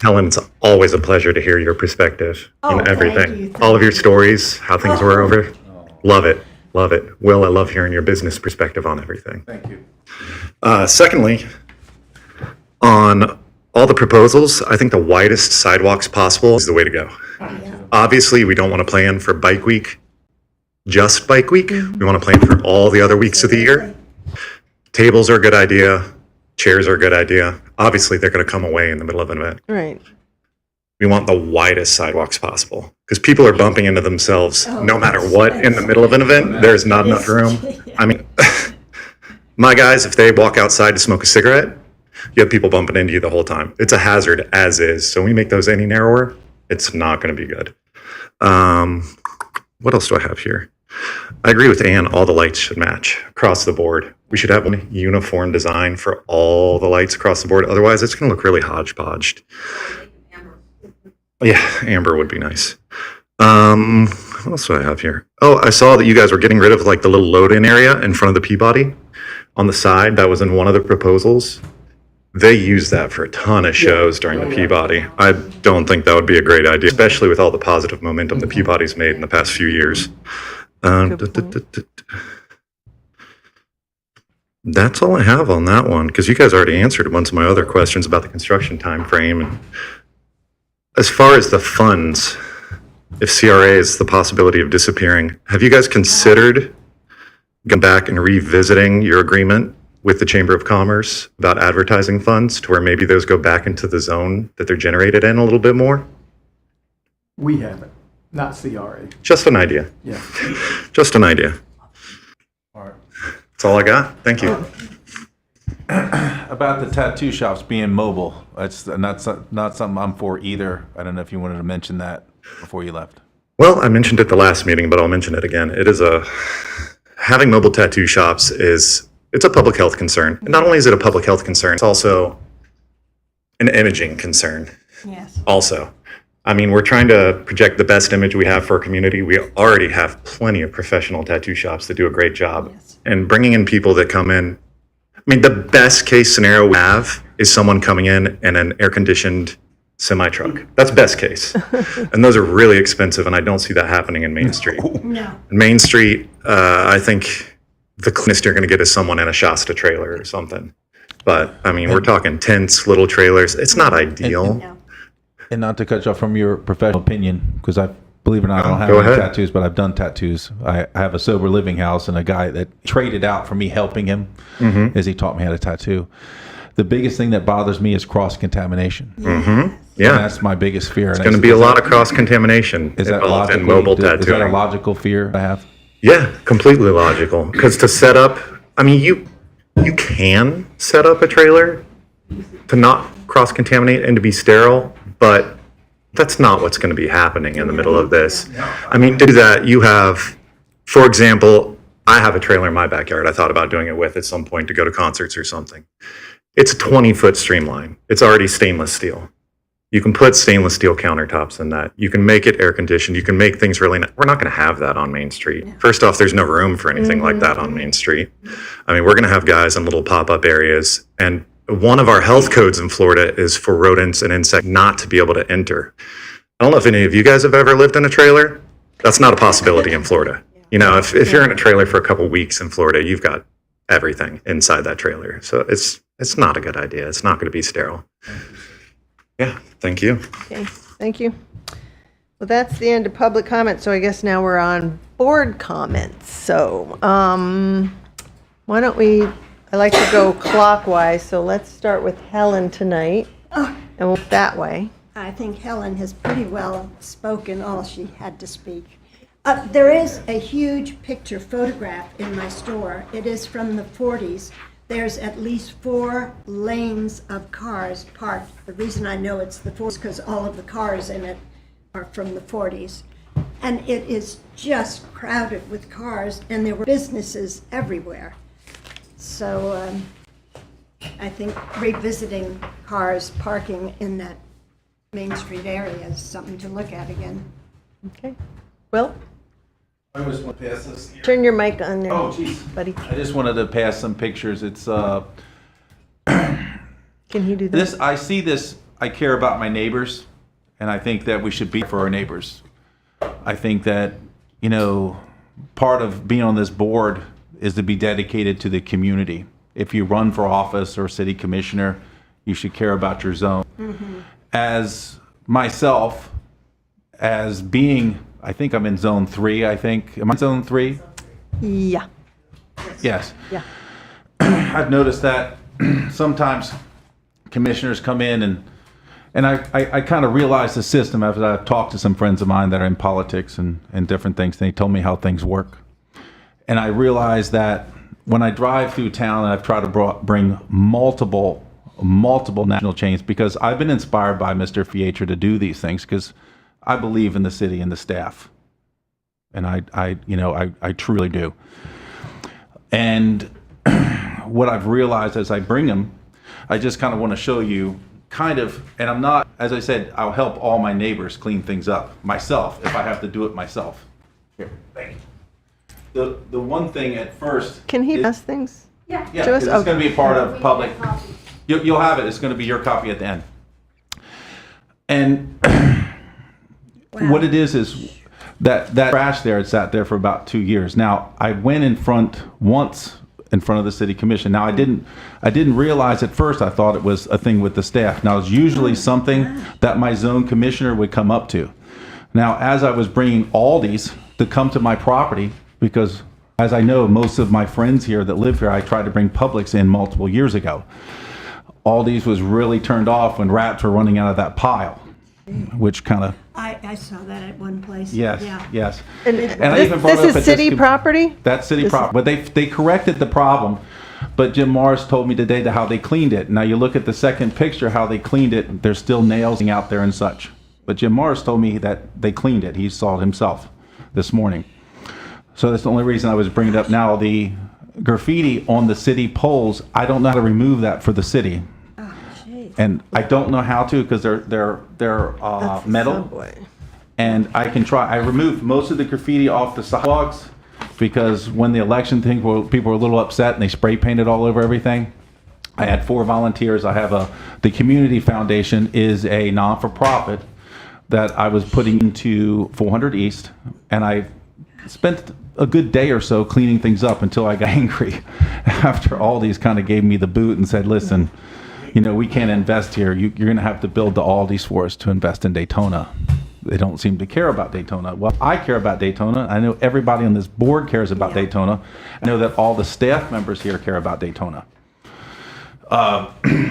Helen, it's always a pleasure to hear your perspective on everything. All of your stories, how things were over. Love it. Love it. Will, I love hearing your business perspective on everything. Thank you. Secondly, on all the proposals, I think the widest sidewalks possible is the way to go. Obviously, we don't want to plan for Bike Week, just Bike Week. We want to plan for all the other weeks of the year. Tables are a good idea. Chairs are a good idea. Obviously, they're going to come away in the middle of an event. Right. We want the widest sidewalks possible because people are bumping into themselves no matter what in the middle of an event. There's not enough room. I mean, my guys, if they walk outside to smoke a cigarette, you have people bumping into you the whole time. It's a hazard as is. So when we make those any narrower, it's not going to be good. What else do I have here? I agree with Ann. All the lights should match across the board. We should have one uniform design for all the lights across the board. Otherwise, it's going to look really hodgepodged. Yeah, amber would be nice. What else do I have here? Oh, I saw that you guys were getting rid of like the little load-in area in front of the Peabody on the side. That was in one of the proposals. They use that for a ton of shows during the Peabody. I don't think that would be a great idea, especially with all the positive momentum the Peabody's made in the past few years. That's all I have on that one, because you guys already answered a bunch of my other questions about the construction time frame. And as far as the funds, if CRA is the possibility of disappearing, have you guys considered going back and revisiting your agreement with the Chamber of Commerce about advertising funds to where maybe those go back into the zone that they're generated in a little bit more? We haven't, not CRA. Just an idea. Yeah. Just an idea. All right. That's all I got. Thank you. About the tattoo shops being mobile, that's not something I'm for either. I don't know if you wanted to mention that before you left. Well, I mentioned it the last meeting, but I'll mention it again. Having mobile tattoo shops it's a public health concern. And not only is it a public health concern, it's also an imaging concern. Yes. Also, I mean, we're trying to project the best image we have for our community. We already have plenty of professional tattoo shops that do a great job. Yes. And bringing in people that come in, I mean, the best case scenario we have is someone coming in an air-conditioned semi-truck. That's best case. And those are really expensive, and I don't see that happening in Main Street. No. Main Street, I think the cleanest you're going to get is someone in a Shasta trailer or something. But, I mean, we're talking tents, little trailers. It's not ideal. No. And not to cut you off from your professional opinion, because believe it or not, I don't have Go any ahead. tattoos, but I've done tattoos. I have a sober living house, and a guy that traded out for me helping him as he taught me how to tattoo. The biggest thing that bothers me is cross-contamination. Mm-hmm. And Yeah. that's my biggest fear. There's going to be a lot of cross-contamination involved in mobile tattooing. Is that a logical fear I have? Yeah, completely logical. Because to set up, I mean, you can set up a trailer to not cross-contaminate and to be sterile, but that's not what's going to be happening in the middle of this. I mean, to do that, you have, for example, I have a trailer in my backyard. I thought about doing it with at some point to go to concerts or something. It's a 20-foot streamline. It's already stainless steel. You can put stainless steel countertops in that. You can make it air conditioned. You can make things really nice. We're not going to have that on Main Street. First off, there's no room for anything like that on Main Street. I mean, we're going to have guys in little pop-up areas. And one of our health codes in Florida is for rodents and insects not to be able to enter. I don't know if any of you guys have ever lived in a trailer. That's not a possibility in Florida. You know, if you're in a trailer for a couple weeks in Florida, you've got everything inside that trailer. So it's not a good idea. It's not going to be sterile. Yeah, thank you. Okay, thank you. Well, that's the end of public comment, so I guess now we're on board comments. So, why don't we, I like to go clockwise, so let's start with Helen tonight, and we'll that way. I think Helen has pretty well spoken all she had to speak. There is a huge picture photograph in my store. It is from the 40s. There's at least 4 lanes of cars parked. The reason I know it's the 40s is because all of the cars in it are from the 40s. And it is just crowded with cars, and there were businesses everywhere. So I think revisiting cars parking in that Main Street area is something to look at again. Okay. Will? I just want to pass this here. Turn your mic on there. Oh, geez. Buddy. I just wanted to pass some pictures. It's Can he do that? I see this, I care about my neighbors, and I think that we should be for our neighbors. I think that, you know, part of being on this board is to be dedicated to the community. If you run for office or city commissioner, you should care about your zone. As myself, as being, I think I'm in zone 3, I think. Am I in zone 3? Yeah. Yes. Yeah. I've noticed that sometimes commissioners come in and I kind of realize the system after I've talked to some friends of mine that are in politics and different things. They told me how things work. And I realize that when I drive through town, I've tried to bring multiple national chains because I've been inspired by Mr. Fiatra to do these things because I believe in the city and the staff. And I truly do. And what I've realized as I bring them, I just kind of want to show you kind of, and I'm not, as I said, I'll help all my neighbors clean things up myself if I have to do it myself. Here, thank you. The one thing at first. Can he pass things? Yeah, to because us? it's going to be a part of public. You'll have it. It's going to be your copy at the end. And what it is that trash there, it sat there for about 2 years. Now, I went once in front of the city commission. Now, I didn't realize at first, I thought it was a thing with the staff. Now, it's usually something that my zone commissioner would come up to. Now, as I was bringing Aldi's to come to my property, because as I know, most of my friends here that live here, I tried to bring Publix in multiple years ago. Aldi's was really turned off when rats were running out of that pile, which kind of. I saw that at one place. Yes, Yeah. yes. And I even brought this up is city property? That's city property. But they corrected the problem. But Jim Morris told me today how they cleaned it. Now you look at the second picture, how they cleaned it. There's still nails out there and such. But Jim Morris told me that they cleaned it. He saw it himself this morning. So that's the only reason I was bringing it up now. The graffiti on the city poles, I don't know how to remove that for the city. And I don't know how to because they're metal. Subway. And I can try. I removed most of the graffiti off the sidewalks because when the election thing, people were a little upset and they spray painted all over everything. I had 4 volunteers. I have the Community Foundation is a non-for-profit that I was putting into 400 East, and I spent a good day or so cleaning things up until I got angry after all these kind of gave me the boot and said, listen, you know, we can't invest here. You're going to have to build the Aldi's for us to invest in Daytona. They don't seem to care about Daytona. Well, I care about Daytona. I know everybody on this board cares about Daytona. I know that all the staff members here care about Daytona.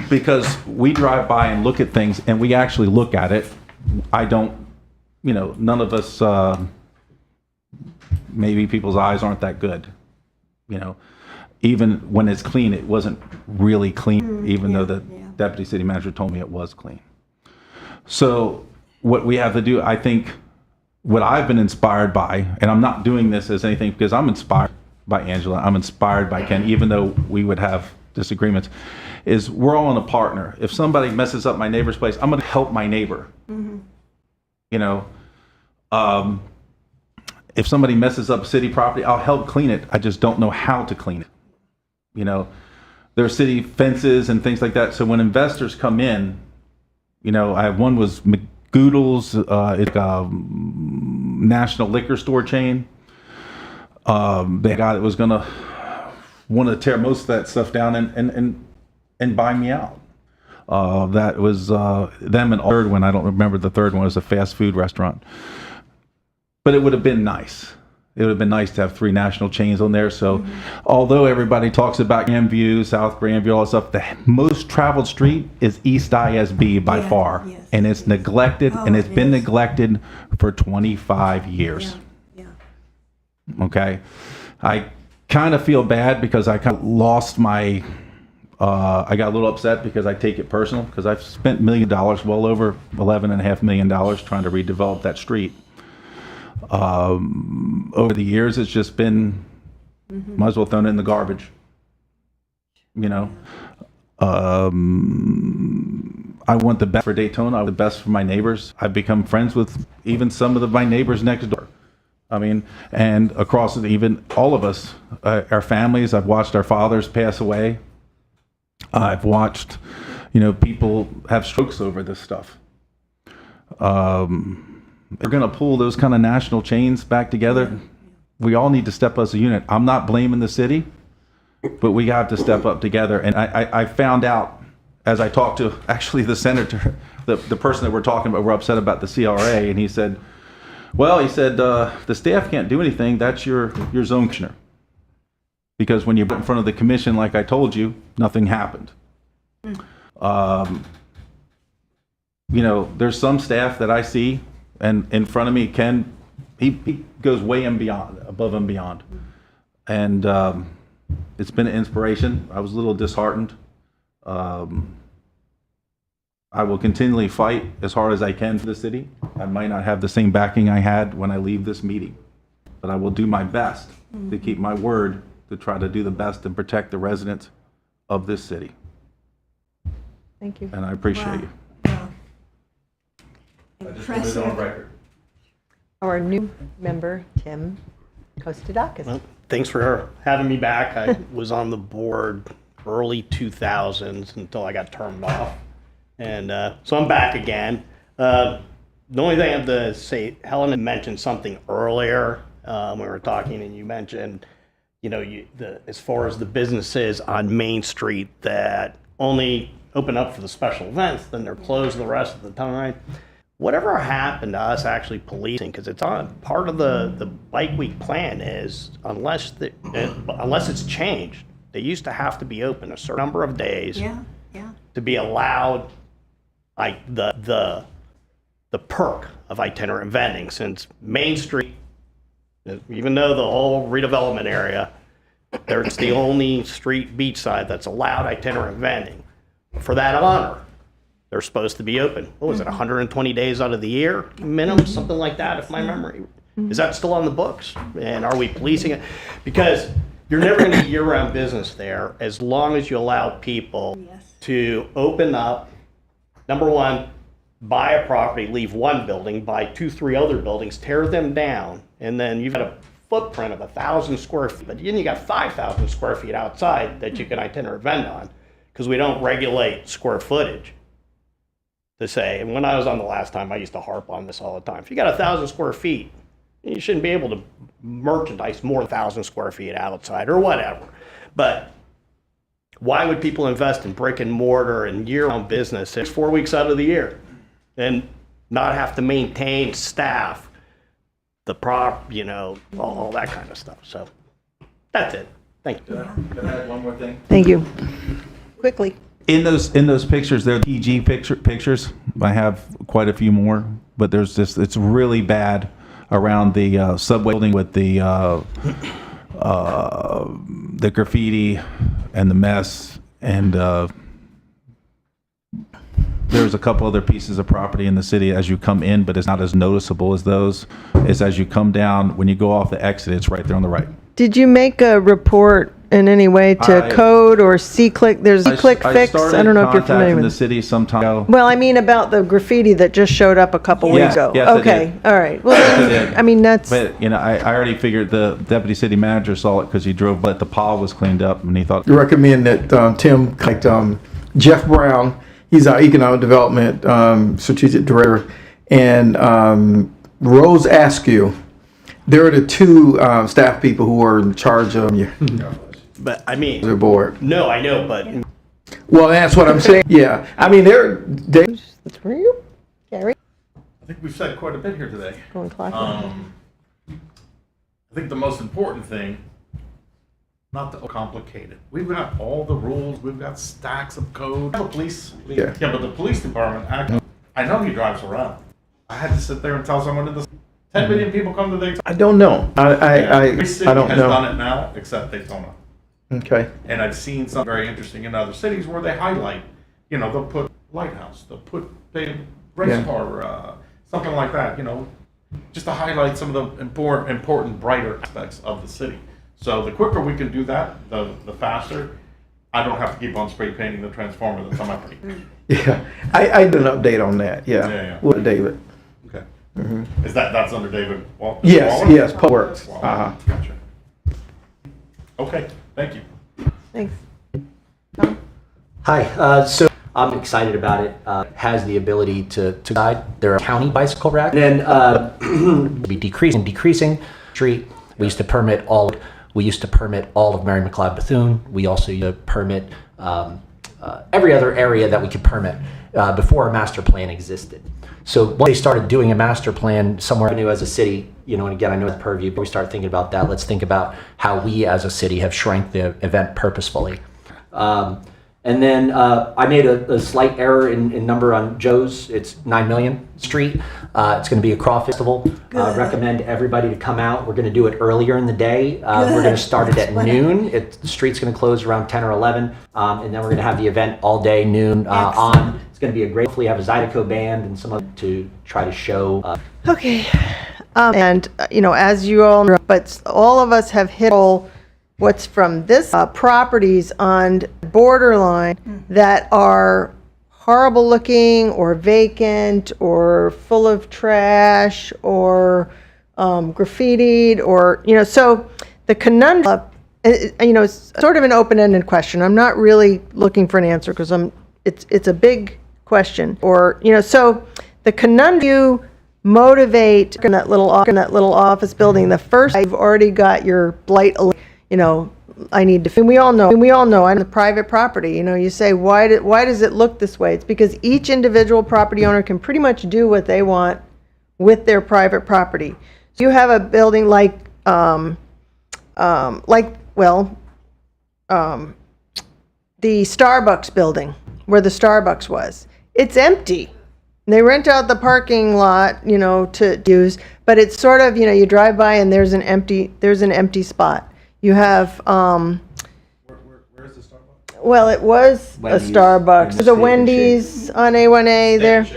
Because we drive by and look at things and we actually look at it. I don't, you know, none of us, maybe people's eyes aren't that good, you know. Even when it's clean, it wasn't really clean, even though the deputy city manager told me it was clean. So what we have to do, I think, what I've been inspired by, and I'm not doing this as anything because I'm inspired by Angela, I'm inspired by Ken, even though we would have disagreements, is we're all in a partner. If somebody messes up my neighbor's place, I'm going to help my neighbor. You know, if somebody messes up city property, I'll help clean it. I just don't know how to clean it. You know, there are city fences and things like that. So when investors come in, you know, one was McGoodle's, it's a national liquor store chain. They got it was going to want to tear most of that stuff down and buy me out. That was them, and third one, I don't remember the third one, was a fast food restaurant. But it would have been nice. It would have been nice to have 3 national chains on there. So although everybody talks about Grandview, South Grandview, all that stuff, the most traveled street is East ISB by far. yes. And it's neglected, and it's been neglected for 25 years. Okay? I kind of feel bad because I kind of lost my... I got a little upset because I take it personal, because I've spent $1 million, well over $11.5 million trying to redevelop that street. Over the years, it's just been, might as well throw it in the garbage. You know, I want the best for Daytona. I want the best for my neighbors. I've become friends with even some of my neighbors next door. I mean, and across even all of us, our families. I've watched our fathers pass away. I've watched, you know, people have strokes over this stuff. We're going to pull those kind of national chains back together. We all need to step as a unit. I'm not blaming the city, but we have to step up together. And I found out as I talked to actually the senator, the person that we're talking about, we're upset about the CRA, and he said, well, he said, the staff can't do anything. That's your zone commissioner. Because when you're in front of the commission, like I told you, nothing happened. You know, there's some staff that I see, and in front of me, Ken, he goes way and beyond, above and beyond. And it's been an inspiration. I was a little disheartened. I will continually fight as hard as I can for the city. I might not have the same backing I had when I leave this meeting, but I will do my best to keep my word, to try to do the best and protect the residents of this city. Thank you. And I appreciate you. I just put it on record. Our new member, Tim Kostadakis. Well, thanks for having me back. I was on the board early 2000s until I got termed off. And so I'm back again. The only thing I have to say, Helen had mentioned something earlier when we were talking, and you mentioned, you know, as far as the businesses on Main Street that only open up for the special events, then they're closed the rest of the time. Whatever happened to us actually policing, because it's on part of the Bike Week plan is unless it's changed, they used to have to be open a certain number of days to be allowed, like the perk of itinerant vending, since Main Street, even though the whole redevelopment area, it's the only street beachside that's allowed itinerant vending. For that honor, they're supposed to be open. What was it, 120 days out of the year minimum, something like that, if my memory. Is that still on the books? And are we policing it? Because you're never going to be year-round business there as long as you allow people to open up, number one, buy a property, leave one building, buy 2-3 other buildings, tear them down, and then you've got a footprint of 1,000 square feet, but then you got 5,000 square feet outside that you can itinerant vend on, because we don't regulate square footage. To say, and when I was on the last time, I used to harp on this all the time. If you got 1,000 square feet, you shouldn't be able to merchandise more than 1,000 square feet outside or whatever. But why would people invest in brick and mortar and year-round business 4 weeks out of the year and not have to maintain staff, the prop, you know, all that kind of stuff? So that's it. Thank you. Can I add one more thing? Thank you. Quickly. In those pictures, they're PG pictures. I have quite a few more, but there's just, it's really bad around the subway building with the graffiti and the mess, and there's a couple other pieces of property in the city as you come in, but it's not as noticeable as those. It's as you come down, when you go off the exit, it's right there on the right. Did you make a report in any way to code or C-click? There's C-click fix. I don't know if you're familiar with the city some time ago. Well, I mean about the graffiti that just showed up a couple weeks ago. Yes, I okay, did. all right. Well, I mean that's. But I already figured the deputy city manager saw it because he drove, but the pile was cleaned up, and he thought. Recommend that Tim, like Jeff Brown, he's our economic development strategic director, and Rose Askew. They're the two staff people who are in charge of your But I mean, the board. no, I know, but Well, that's what I'm saying. Yeah, I mean they. That's for you, Gary. I think we've said quite a bit here today. Going clock. I think the most important thing, not to complicate it. We've got all the rules. We've got stacks of code. The police, Yeah. but the police department. I know he drives around. I had to sit there and tell someone in this. 10 million people come to the. I don't know. Every city I don't has know. done it now, except Daytona. Okay. And I've seen something very interesting in other cities where they highlight. They'll put lighthouse. They'll put race Yeah. car, something like that. Just to highlight some of the important, brighter aspects of the city. So the quicker we can do that, the faster. I don't have to keep on spray painting the transformer that's on my property. Yeah, I did an update on that. Yeah, Yeah. with David. Okay. Is that's under David Waller? Yes, Waller? yes, Public Works. Waller. Gotcha. Okay, thank you. Thanks. Hi, so I'm excited about it. Has the ability to guide. There are county bicycle racks. And then be decreasing street. We used to permit all of Mary McLeod Bethune. We also used to permit every other area that we could permit before a master plan existed. So once they started doing a master plan somewhere new as a city, and again, I know it's purview, but we started thinking about that. Let's think about how we as a city have shrank the event purposefully. And then I made a slight error in number on Joe's. It's 9 Million Street. It's going to be a crawfish festival. Recommend everybody to come out. We're going to do it earlier in the day. We're going to start it at noon. The street's going to close around 10 or 11. And then we're going to have the event all day, noon on. It's going to be a great, hopefully have a Zydeco band and some of to try to show. Okay. And, as you all know, but all of us have hit what's from this properties on borderline that are horrible looking or vacant or full of trash or graffitied or, so the conundrum, it's sort of an open-ended question. I'm not really looking for an answer because it's a big question. Or, so the conundrum you motivate in that little office building, the first you've already got your blight, I need to. And we all know. I'm the private property. You say why does it look this way? It's because each individual property owner can pretty much do what they want with their private property. So you have a building like the Starbucks building where the Starbucks was. It's empty. They rent out the parking lot, to use, but it's sort of, you drive by and there's an empty spot. You have, Where is the Starbucks? well, it was Wendy's a Starbucks. in There's the a Steak and Wendy's on A1A there.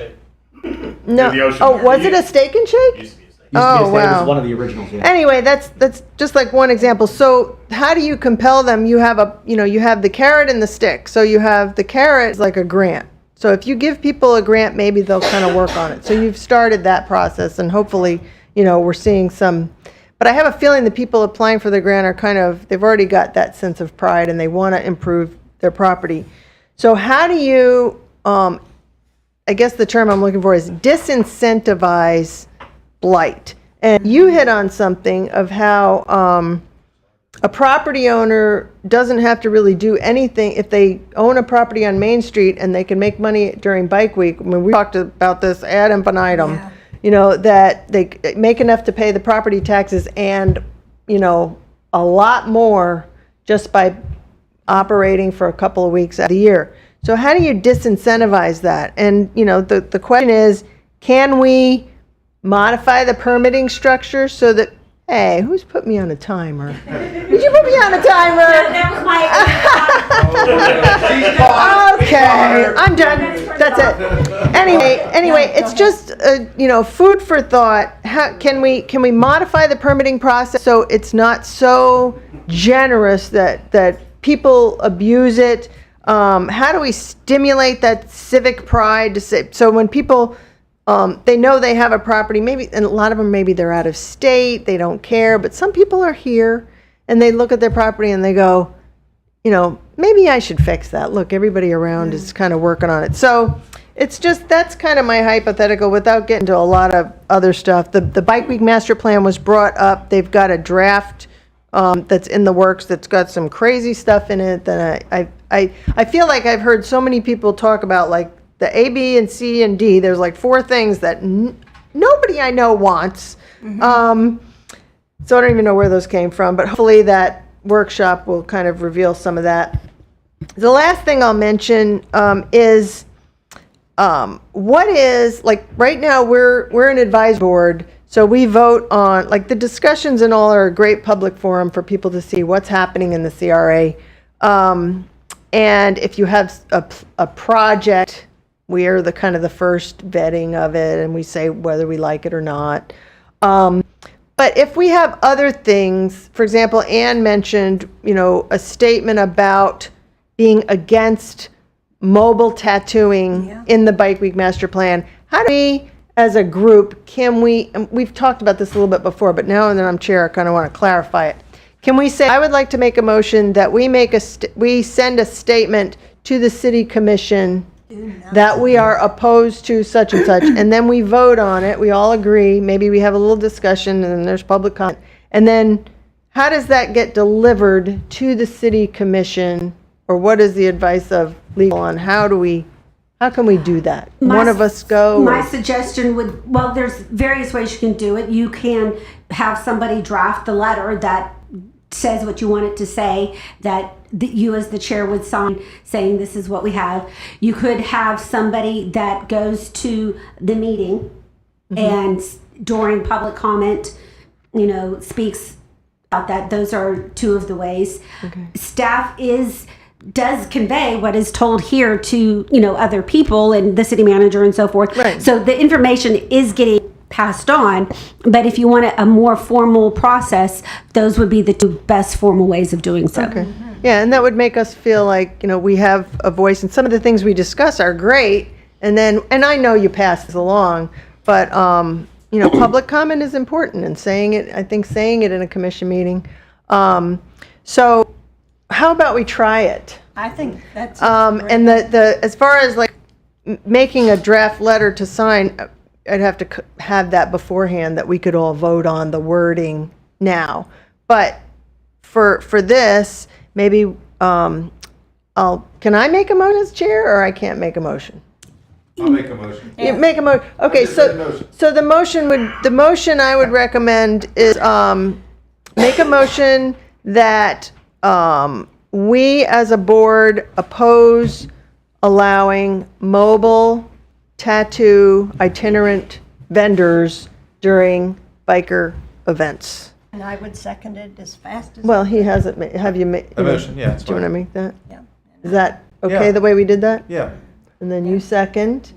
No. In the Ocean Oh, Bar. was it a Steak and Shake? Oh, It wow. was one of the originals. Yeah. Anyway, that's just like one example. So how do you compel them? You have the carrot and the stick. So you have the carrot is like a grant. So if you give people a grant, maybe they'll kind of work on it. So you've started that process, and hopefully, we're seeing some. But I have a feeling the people applying for the grant are they've already got that sense of pride, and they want to improve their property. So how do you, I guess the term I'm looking for is disincentivize blight. And you hit on something of how a property owner doesn't have to really do anything if they own a property on Main Street and they can make money during Bike Week. I mean, we talked about this ad infinitum, that they make enough to pay the property taxes and, a lot more just by operating for a couple of weeks out of the year. So how do you disincentivize that? And, the question is, can we modify the permitting structure so that, Hey, who's put me on a timer? Did you put me on a timer? That was my. Okay, I'm done. That's it. Anyway, it's just food for thought. How can we modify the permitting process so it's not so generous that people abuse it? How do we stimulate that civic pride to say, so when people they know they have a property, maybe, and a lot of them, maybe they're out of state, they don't care, but some people are here and they look at their property and they go, maybe I should fix that. Look, everybody around is kind of working on it. So it's just, that's kind of my hypothetical without getting to a lot of other stuff. The Bike Week Master Plan was brought up. They've got a draft that's in the works that's got some crazy stuff in it that I feel like I've heard so many people talk about, like the A, B, and C, and D. There's like 4 things that nobody I know wants. So I don't even know where those came from, but hopefully that workshop will kind of reveal some of that. The last thing I'll mention is what is, like right now we're an advisory board, so we vote on, like the discussions and all are a great public forum for people to see what's happening in the CRA. And if you have a project, we are the kind of the first vetting of it, and we say whether we like it or not. But if we have other things, for example, Anne mentioned, a statement about being against mobile tattooing in the Bike Week Master Plan. How do we, as a group, we've talked about this a little bit before, but now that I'm chair, I kind of want to clarify it. Can we say, I would like to make a motion that we send a statement to the city commission that we are opposed to such and such, and then we vote on it, we all agree, maybe we have a little discussion, and then there's public comment, and then how does that get delivered to the city commission, or what is the advice of legal on how can we do that? One of us go? My suggestion would, well, there's various ways you can do it. You can have somebody draft the letter that says what you want it to say, that you as the chair would sign, saying this is what we have. You could have somebody that goes to the meeting and during public comment, speaks about that. Those are 2 of the ways. Staff does convey what is told here to other people and the city manager and so forth. Right. So the information is getting passed on, but if you want a more formal process, those would be the 2 best formal ways of doing so. Okay. Yeah, and that would make us feel like, we have a voice, and some of the things we discuss are great, and I know you pass this along, but, public comment is important, and saying it in a commission meeting. So how about we try it? I think that's. And as far as like making a draft letter to sign, I'd have to have that beforehand that we could all vote on the wording now. But for this, maybe can I make a motion as chair, or I can't make a motion? I'll make a motion. You make a motion. Okay, so the motion I would recommend is make a motion that we as a board oppose allowing mobile tattoo itinerant vendors during biker events. And I would second it as fast as. Well, he hasn't made, have you made? A motion, yeah, it's Do you want to fine. make that? Yeah. Is that okay, Yeah. the way we did that? Yeah. And then you second,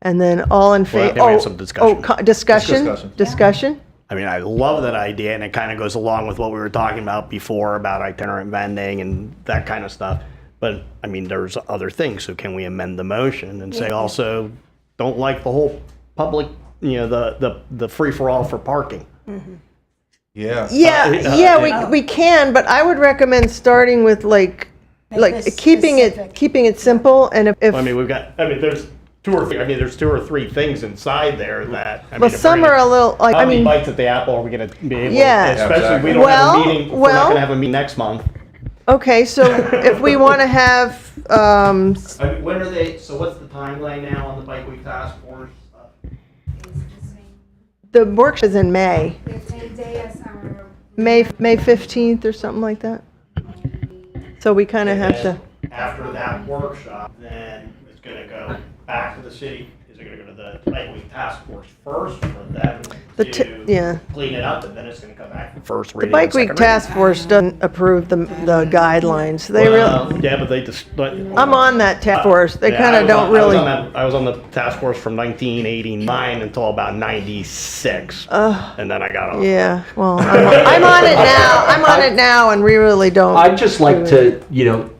and then all in Well, I favor? think we have some discussion. Discussion? Discussion? I mean, I love that idea, and it kind of goes along with what we were talking about before about itinerant vending and that kind of stuff. But, I mean, there's other things, so can we amend the motion and say also, don't like the whole public, the free-for-all for parking? Yeah. We can, but I would recommend starting with this keeping it simple, and if I mean, there's two or three things inside there that, well, some are a little, like, how many bites at the apple are we going to be able Yeah. to, especially if we don't Well, have a meeting, we're not going to have a meeting next month. okay, so if we want to have, I mean, when are they, so what's the timeline now on the Bike Week Task Force? the workshop is in May, The same day as our. May 15th or something like that. So we kind of have to, After that workshop, then it's going to go back to the city. Is it going to go to the Bike Week task force first for them yeah. clean it up, and then it's gonna come back for first The reading. Bike and Week second Task Force doesn't approve the guidelines. They really, yeah, but they just. I'm on that task force. They kind of don't really. I was on the task force from 1989 until about 96, and then I got off. Yeah, well, I'm on it now. I'm on it now, and we really don't. I'd just like to,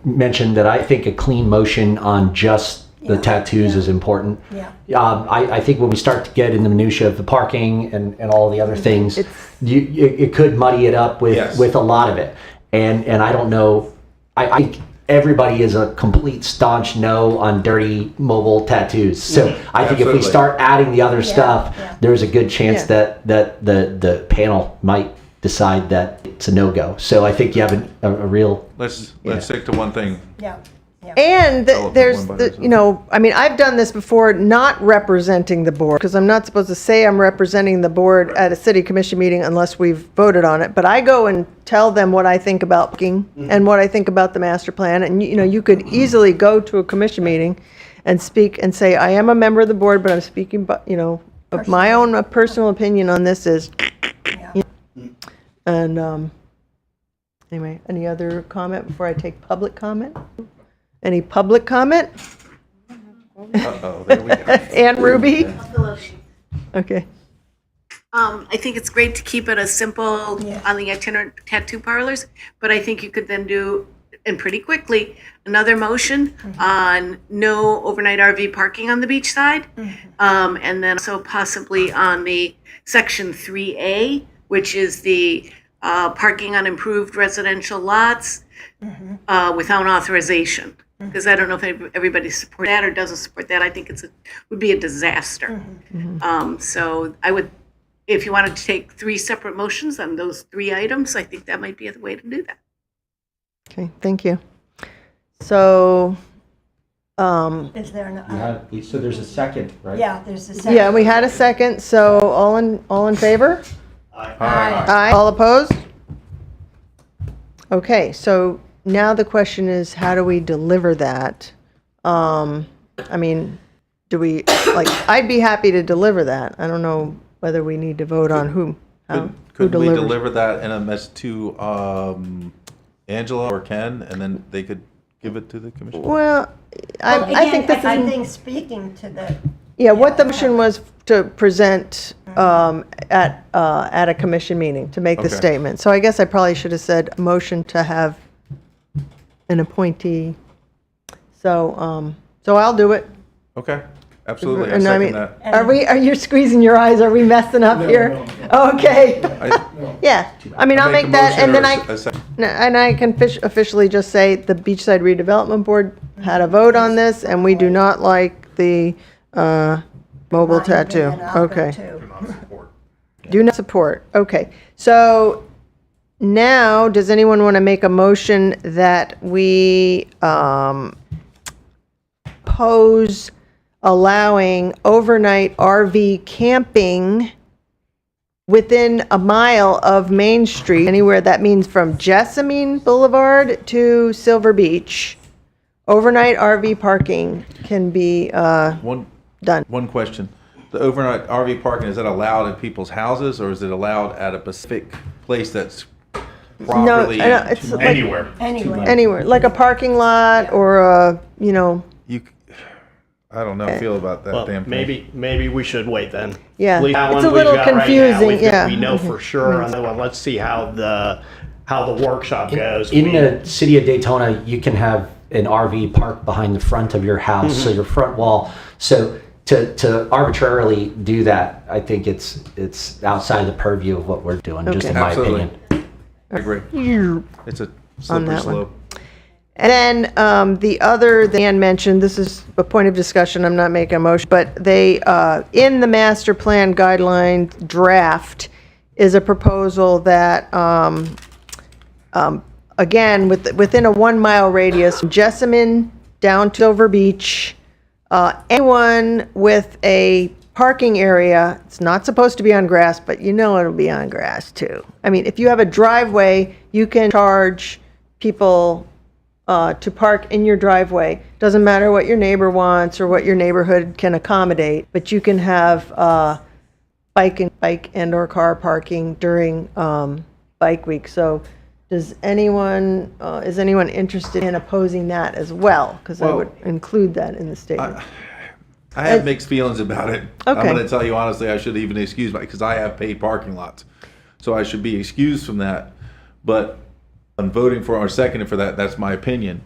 mention that I think a clean motion on just the tattoos is important. Yeah. I think when we start to get in the minutia of the parking and all the other things, it could muddy it up with a lot of it. And I don't know, I think everybody is a complete staunch no on dirty mobile tattoos. So I think if we start adding the other stuff, there's a good chance that the panel might decide that it's a no-go. So I think you have a real... Let's stick to one thing. Yeah. And there's I've done this before, not representing the board, because I'm not supposed to say I'm representing the board at a city commission meeting unless we've voted on it. But I go and tell them what I think about parking and what I think about the master plan. And, you could easily go to a commission meeting and speak and say, I am a member of the board, but I'm speaking, of my own personal opinion on this is, and anyway, any other comment before I take public comment? Any public comment? Uh-oh, there we go. Ann Ruby? Okay. I think it's great to keep it as simple on the itinerant tattoo parlors, but I think you could then do, and pretty quickly, another motion on no overnight RV parking on the beach side, and then also possibly on the section 3A, which is the parking on improved residential lots without authorization. Because I don't know if everybody supports that or doesn't support that. I think would be a disaster. So I would, if you wanted to take 3 separate motions on those 3 items, I think that might be a way to do that. Okay, thank you. So, Is there so there's a second, right? Yeah, there's a second. yeah, we had a second. So all in favor? Aye. Aye. All opposed? Okay, so now the question is, how do we deliver that? Do we, I'd be happy to deliver that. I don't know whether we need to vote on who Could we delivers. deliver that in a message to Angela or Ken, and then they could give it to the commission? Well, I think this is. I think speaking to the. Yeah, what the motion was to present at a commission meeting, to make the Okay. statement. So I guess I probably should have said motion to have an appointee. So I'll do it. Okay, absolutely, I And second that. Are you squeezing your eyes? Are we messing up here? Okay. Yeah, I'll make make a that, and motion then or a second. and I can officially just say the Beachside Redevelopment Board had a vote on this, and we do not like the mobile tattoo. Okay. Do not support. Okay. So now, does anyone want to make a motion that we pose allowing overnight RV camping within a mile of Main Street, anywhere that means from Jessamine Boulevard to Silver Beach? Overnight RV parking can be done. One question. The overnight RV parking, is that allowed in people's houses, or is it allowed at a specific place that's properly? No, it's like Anywhere. like a parking lot or a, I don't know, feel about that Well, damn thing. maybe we should wait then. Yeah, At least that it's one a we've little got right now. confusing, yeah. We know for sure on that one. Let's see how the workshop goes. In the city of Daytona, you can have an RV parked behind the front of your house, so your front wall. So to arbitrarily do that, I think it's outside the purview of what we're doing, just in my Absolutely. opinion. I agree. It's a On slippery that one. slope. And then the other, Dan mentioned, this is a point of discussion, I'm not making a motion, but they, in the master plan guideline draft is a proposal that, again, within a 1 mile radius, from Jessamine down to Silver Beach, anyone with a parking area, it's not supposed to be on grass, but it'll be on grass too. I mean, if you have a driveway, you can charge people to park in your driveway. Doesn't matter what your neighbor wants or what your neighborhood can accommodate, but you can have bike and or car parking during bike week. So is anyone interested in opposing that as well? Because I Well, would include that in the statement. I have mixed feelings about it. Okay. I'm going to tell you honestly, I should even excuse myself because I have paid parking lots. So I should be excused from that. But I'm voting for or seconding for that. That's my opinion.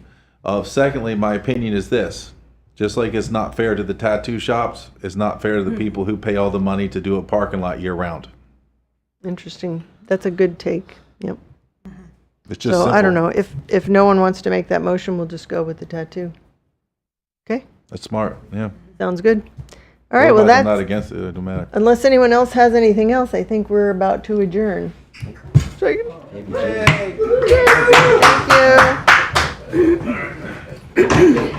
Secondly, my opinion is this. Just like it's not fair to the tattoo shops, it's not fair to the people who pay all the money to do a parking lot year round. Interesting. That's a good take. Yep. It's just So simple. I don't know, if no one wants to make that motion, we'll just go with the tattoo. Okay, That's smart. Yeah. sounds good. All right, well, I'm not that's, against it. It don't matter. unless anyone else has anything else, I think we're about to adjourn. Thank you.